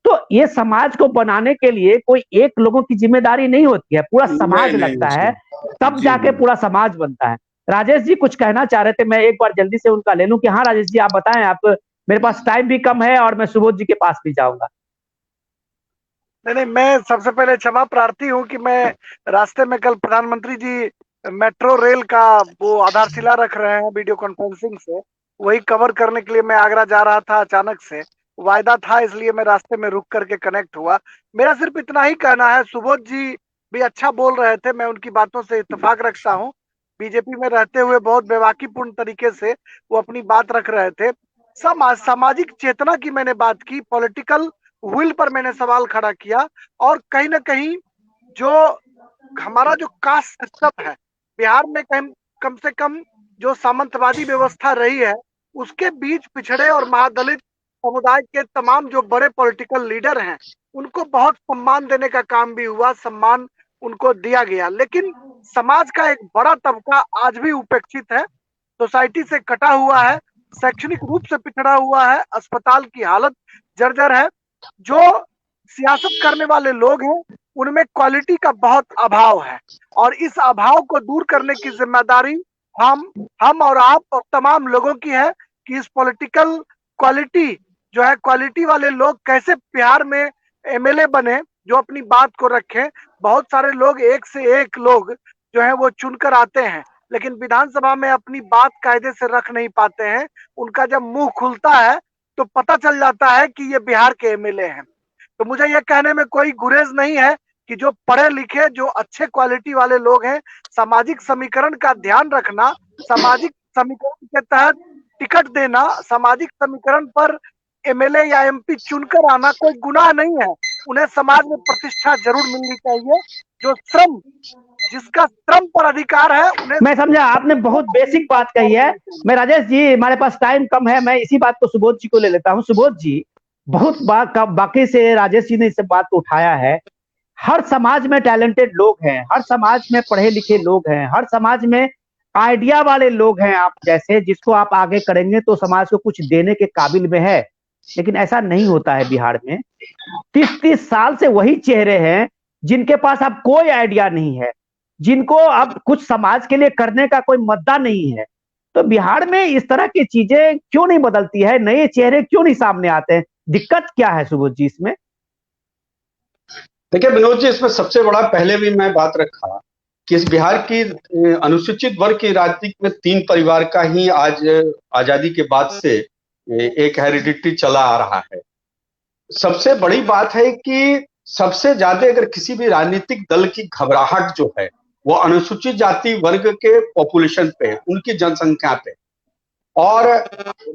तो ये समाज को बनाने के लिए कोई एक लोगों की जिम्मेदारी नहीं होती है, पूरा समाज लगता है, तब जाके पूरा समाज बनता है। राजेश जी कुछ कहना चाह रहे थे, मैं एक बार जल्दी से उनका ले लूं कि हाँ राजेश जी आप बताएं। आप, मेरे पास टाइम भी कम है और मैं सुबोध जी के पास भी जाऊंगा। नहीं, मैं सबसे पहले क्षमा प्रार्थी हूँ कि मैं रास्ते में कल प्रधानमंत्री जी मेट्रो रेल का वो आधारशिला रख रहे हैं वीडियो कॉन्फ्रेंसिंग से, वही कवर करने के लिए मैं आगरा जा रहा था। अचानक से वायदा था, इसलिए मैं रास्ते में रुक करके कनेक्ट हुआ। मेरा सिर्फ इतना ही कहना है, सुबोध जी भी अच्छा बोल रहे थे, मैं उनकी बातों से इत्तेफाक रखता हूँ। बीजेपी में रहते हुए बहुत बेबाकीपूर्ण तरीके से वो अपनी बात रख रहे थे। सामाजिक चेतना की मैंने बात की, पॉलिटिकल विल पर मैंने सवाल खड़ा किया, और कहीं ना कहीं जो हमारा जो कास्ट सिस्टम है बिहार में, कम से कम जो सामंतवादी व्यवस्था रही है, उसके बीच पिछड़े और महादलित समुदाय के तमाम जो बड़े पॉलिटिकल लीडर हैं, उनको बहुत सम्मान देने का काम भी हुआ, सम्मान उनको दिया गया। लेकिन समाज का एक बड़ा तबका आज भी उपेक्षित है, सोसाइटी से कटा हुआ है, शैक्षणिक रूप से पिछड़ा हुआ है, अस्पताल की हालत जर्जर है। जो सियासत करने वाले लोग हैं उनमें क्वालिटी का बहुत अभाव है, और इस अभाव को दूर करने की जिम्मेदारी हम और आप और तमाम लोगों की है कि इस पॉलिटिकल क्वालिटी जो है, क्वालिटी वाले लोग कैसे बिहार में एमएलए बने जो अपनी बात को रखें। बहुत सारे लोग, एक से एक लोग जो है वो चुनकर आते हैं, लेकिन विधानसभा में अपनी बात कायदे से रख नहीं पाते हैं। उनका जब मुंह खुलता है तो पता चल जाता है कि ये बिहार के एमएलए हैं। तो मुझे ये कहने में कोई गुरेज नहीं है कि जो पढ़े लिखे, जो अच्छे क्वालिटी वाले लोग हैं, सामाजिक समीकरण का ध्यान रखना, सामाजिक समीकरण के तहत टिकट देना, सामाजिक समीकरण पर एमएलए या एमपी चुनकर आना कोई गुनाह नहीं है। उन्हें समाज में प्रतिष्ठा जरूर मिलनी चाहिए। जो श्रम, जिसका श्रम पर अधिकार है, उन्हें। मैं समझा, आपने बहुत बेसिक बात कही है। मैं राजेश जी, हमारे पास टाइम कम है, मैं इसी बात को सुबोध जी को ले लेता हूँ। सुबोध जी, बहुत बाकी से राजेश जी ने इस बात को उठाया है। हर समाज में टैलेंटेड लोग हैं, हर समाज में पढ़े लिखे लोग हैं, हर समाज में आइडिया वाले लोग हैं आप जैसे, जिसको आप आगे करेंगे तो समाज को कुछ देने के काबिल में है। लेकिन ऐसा नहीं होता है बिहार में। 30-30 साल से वही चेहरे हैं जिनके पास अब कोई आइडिया नहीं है, जिनको अब कुछ समाज के लिए करने का कोई मुद्दा नहीं है। तो बिहार में इस तरह की चीजें क्यों नहीं बदलती है, नए चेहरे क्यों नहीं सामने आते हैं? दिक्कत क्या है सुबोध जी इसमें? देखिए विनोद जी, इसमें सबसे बड़ा, पहले भी मैं बात रखा कि इस बिहार की अनुसूचित वर्ग की राजनीति में 3 परिवार का ही आज आजादी के बाद से एक हेरिडिटी चला आ रहा है। सबसे बड़ी बात है कि सबसे ज्यादा अगर किसी भी राजनीतिक दल की घबराहट जो है वो अनुसूचित जाति वर्ग के पॉपुलेशन पे, उनकी जनसंख्या पे। और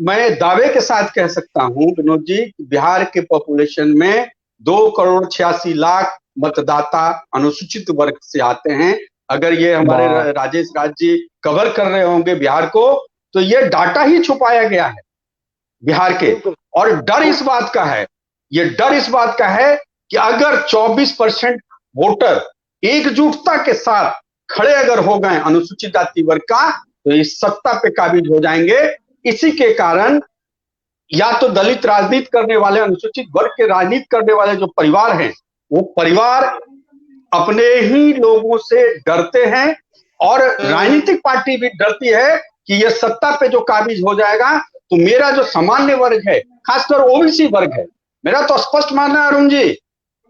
मैं दावे के साथ कह सकता हूं विनोद जी, बिहार के पॉपुलेशन में 2,86,00,000 मतदाता अनुसूचित वर्ग से आते हैं। अगर ये हमारे राजेश राज जी कवर कर रहे होंगे बिहार को, तो ये डाटा ही छुपाया गया है बिहार के। और डर इस बात का है, ये डर इस बात का है कि अगर 24% वोटर एकजुटता के साथ खड़े अगर हो गए अनुसूचित जाति वर्ग का, तो इस सत्ता पे काबिज हो जाएंगे। इसी के कारण या तो दलित राजनीति करने वाले, अनुसूचित वर्ग के राजनीति करने वाले जो परिवार हैं, वो परिवार अपने ही लोगों से डरते हैं, और राजनीतिक पार्टी भी डरती है कि ये सत्ता पे जो काबिज हो जाएगा तो मेरा जो सामान्य वर्ग है, खासकर ओबीसी वर्ग है, मेरा तो स्पष्ट मानना है अरुण जी,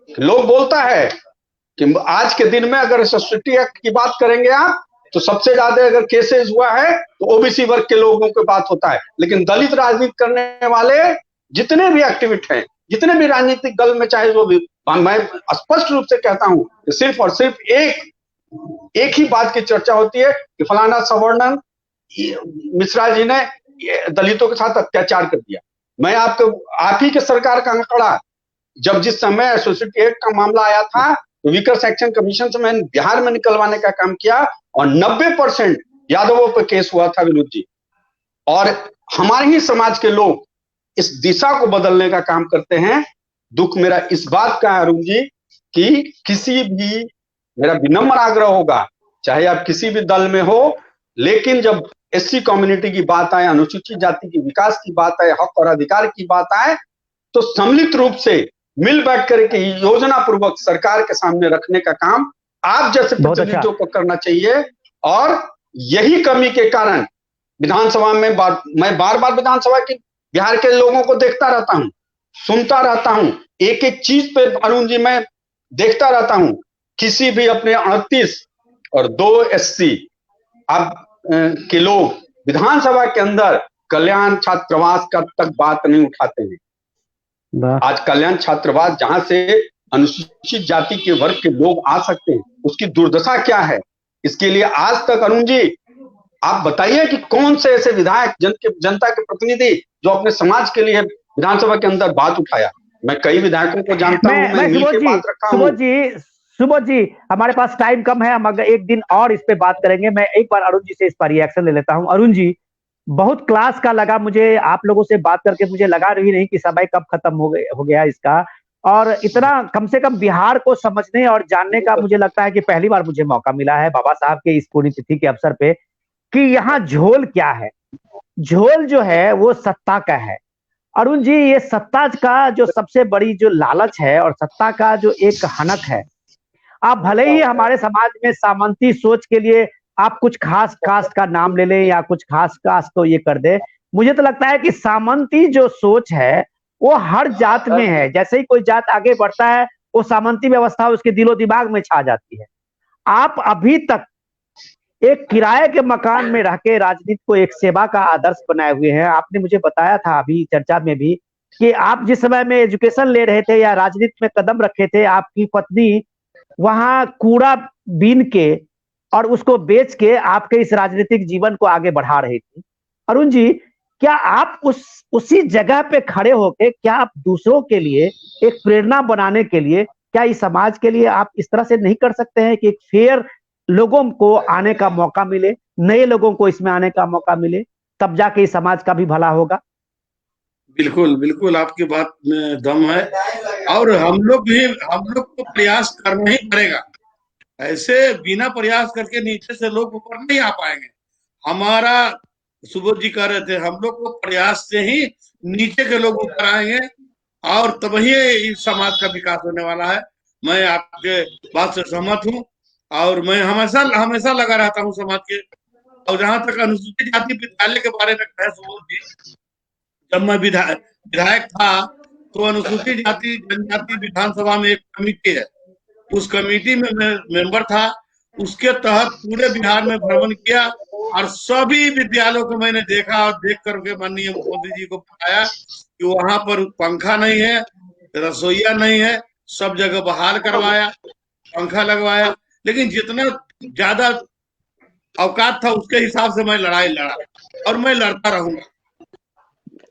लोग बोलता है कि आज के दिन में अगर सोसाइटी एक्ट की बात करेंगे आप, तो सबसे ज्यादा अगर केसेस हुआ है तो ओबीसी वर्ग के लोगों की बात होता है। लेकिन दलित राजनीति करने वाले जितने भी एक्टिविस्ट हैं, जितने भी राजनीतिक दल में, चाहे जो भी, मैं स्पष्ट रूप से कहता हूं कि सिर्फ और सिर्फ एक ही बात की चर्चा होती है कि फलाना सवर्णन मिश्रा जी ने दलितों के साथ अत्याचार कर दिया। मैं आप ही के सरकार का आंकड़ा, जब जिस समय एसोसिएटी एक्ट का मामला आया था तो वीकर सेक्शन कमीशन से मैंने बिहार में निकलवाने का काम किया और 90% यादवों पर केस हुआ था विनोद जी। और हमारे ही समाज के लोग इस दिशा को बदलने का काम करते हैं। दुख मेरा इस बात का है अरुण जी कि किसी भी, मेरा विनम्र आग्रह होगा, चाहे आप किसी भी दल में हो, लेकिन जब एससी कम्युनिटी की बात आए, अनुसूचित जाति के विकास की बात आए, हक और अधिकार की बात आए, तो सम्मिलित रूप से मिल बैठ करके योजना पूर्वक सरकार के सामने रखने का काम आप जैसे प्रतिनिधियों को करना चाहिए। और यही कमी के कारण विधानसभा में मैं बार बार विधानसभा के बिहार के लोगों को देखता रहता हूं, सुनता रहता हूं, एक एक चीज पे अरुण जी मैं देखता रहता हूं। किसी भी अपने 38 और 2 एससी अब के लोग विधानसभा के अंदर कल्याण छात्रावास का तक बात नहीं उठाते हैं। आज कल्याण छात्रावास जहां से अनुसूचित जाति के वर्ग के लोग आ सकते हैं, उसकी दुर्दशा क्या है, इसके लिए आज तक अरुण जी आप बताइए कि कौन से ऐसे विधायक जनता के प्रतिनिधि जो अपने समाज के लिए विधानसभा के अंदर बात उठाया। मैं कई विधायकों को जानता हूं, मैं मिल के बात रखा हूं। सुबोध जी, हमारे पास टाइम कम है, हम अगर एक दिन और इस पे बात करेंगे। मैं एक बार अरुण जी से इस पर रिएक्शन ले लेता हूं। अरुण जी, बहुत क्लास का लगा मुझे आप लोगों से बात करके, मुझे लगा रही नहीं कि समय कब खत्म हो गया इसका। और इतना कम से कम बिहार को समझने और जानने का मुझे लगता है कि पहली बार मुझे मौका मिला है बाबा साहब के इस पुण्यतिथि के अवसर पे, कि यहाँ झोल क्या है। झोल जो है वो सत्ता का है। अरुण जी, ये सत्ता का जो सबसे बड़ी जो लालच है और सत्ता का जो एक हनक है, आप भले ही हमारे समाज में सामंती सोच के लिए आप कुछ खास कास्ट का नाम ले लें या कुछ खास कास्ट तो ये कर दे, मुझे तो लगता है कि सामंती जो सोच है वो हर जात में है। जैसे ही कोई जात आगे बढ़ता है वो सामंती व्यवस्था उसके दिलो दिमाग में छा जाती है। आप अभी तक एक किराए के मकान में रह के राजनीति को एक सेवा का आदर्श बनाए हुए हैं। आपने मुझे बताया था अभी चर्चा में भी कि आप जिस समय में एजुकेशन ले रहे थे या राजनीति में कदम रखे थे, आपकी पत्नी वहां कूड़ा बीन के और उसको बेच के आपके इस राजनीतिक जीवन को आगे बढ़ा रही थी। अरुण जी, क्या आप उसी जगह पे खड़े होके क्या आप दूसरों के लिए एक प्रेरणा बनाने के लिए, क्या इस समाज के लिए आप इस तरह से नहीं कर सकते हैं कि एक फेयर लोगों को आने का मौका मिले, नए लोगों को इसमें आने का मौका मिले, तब जाके इस समाज का भी भला होगा? बिल्कुल बिल्कुल, आपकी बात में दम है। और हम लोग को प्रयास करना ही पड़ेगा। ऐसे बिना प्रयास करके नीचे से लोग ऊपर नहीं आ पाएंगे। हमारा सुबोध जी कह रहे थे, हम लोग को प्रयास से ही नीचे के लोग ऊपर आएंगे और तभी इस समाज का विकास होने वाला है। मैं आपके बात से सहमत हूँ और मैं हमेशा लगा रहता हूँ समाज के। और जहां तक अनुसूचित जाति विद्यालय के बारे में कहे सुबोध जी, जब मैं विधायक था तो अनुसूचित जाति जनजाति विधानसभा में एक कमेटी है, उस कमेटी में मैं मेंबर था। उसके तहत पूरे बिहार में भ्रमण किया और सभी विद्यालयों को मैंने देखा और देख करके माननीय मुख्यमंत्री जी को बताया कि वहां पर पंखा नहीं है, रसोईया नहीं है, सब जगह बहाल करवाया, पंखा लगवाया। लेकिन जितना ज्यादा औकात था उसके हिसाब से मैं लड़ाई लड़ा और मैं लड़ता रहूंगा।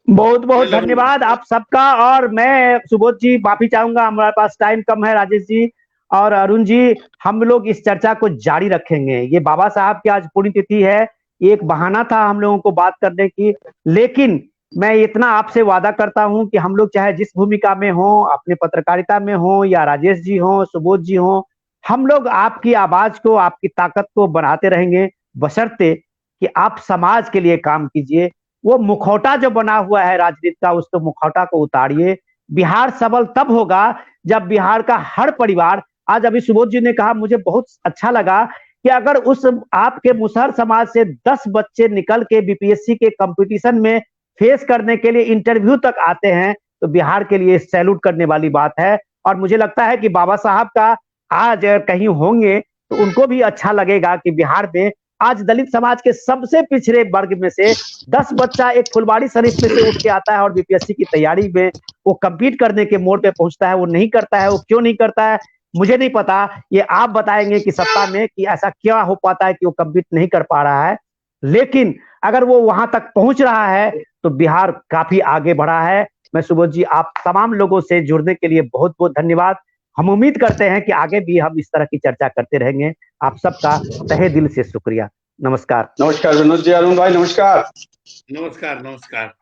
बहुत बहुत धन्यवाद आप सबका। और मैं सुबोध जी माफी चाहूंगा, हमारे पास टाइम कम है। राजेश जी और अरुण जी, हम लोग इस चर्चा को जारी रखेंगे। ये बाबा साहब की आज पुण्यतिथि है, एक बहाना था हम लोगों को बात करने की, लेकिन मैं इतना आपसे वादा करता हूं कि हम लोग चाहे जिस भूमिका में हो, अपने पत्रकारिता में हो या राजेश जी हो, सुबोध जी हो, हम लोग आपकी आवाज को, आपकी ताकत को बढ़ाते रहेंगे, बशर्ते कि आप समाज के लिए काम कीजिए। वो मुखौटा जो बना हुआ है राजनीति का, उस तो मुखौटा को उतारिए। बिहार सबल तब होगा जब बिहार का हर परिवार, आज अभी सुबोध जी ने कहा, मुझे बहुत अच्छा लगा कि अगर उस आपके मुसहर समाज से 10 बच्चे निकल के बीपीएससी के कंपटीशन में फेस करने के लिए इंटरव्यू तक आते हैं, तो बिहार के लिए सैल्यूट करने वाली बात है। और मुझे लगता है कि बाबा साहब का आज कहीं होंगे तो उनको भी अच्छा लगेगा कि बिहार में आज दलित समाज के सबसे पिछड़े वर्ग में से 10 बच्चा एक फुलवाड़ी शरीफ में से उठ के आता है और बीपीएससी की तैयारी में वो कम्पीट करने के मोड़ पे पहुंचता है। वो नहीं करता है, वो क्यों नहीं करता है मुझे नहीं पता, ये आप बताएंगे कि सत्ता में कि ऐसा क्या हो पाता है कि वो कम्पीट नहीं कर पा रहा है। लेकिन अगर वो वहां तक पहुंच रहा है तो बिहार काफी आगे बढ़ा है। मैं सुबोध जी आप तमाम लोगों से जुड़ने के लिए बहुत बहुत धन्यवाद। हम उम्मीद करते हैं कि आगे भी हम इस तरह की चर्चा करते रहेंगे। आप सबका तहे दिल से शुक्रिया। नमस्कार। नमस्कार विनोद जी, अरुण भाई नमस्कार। नमस्कार।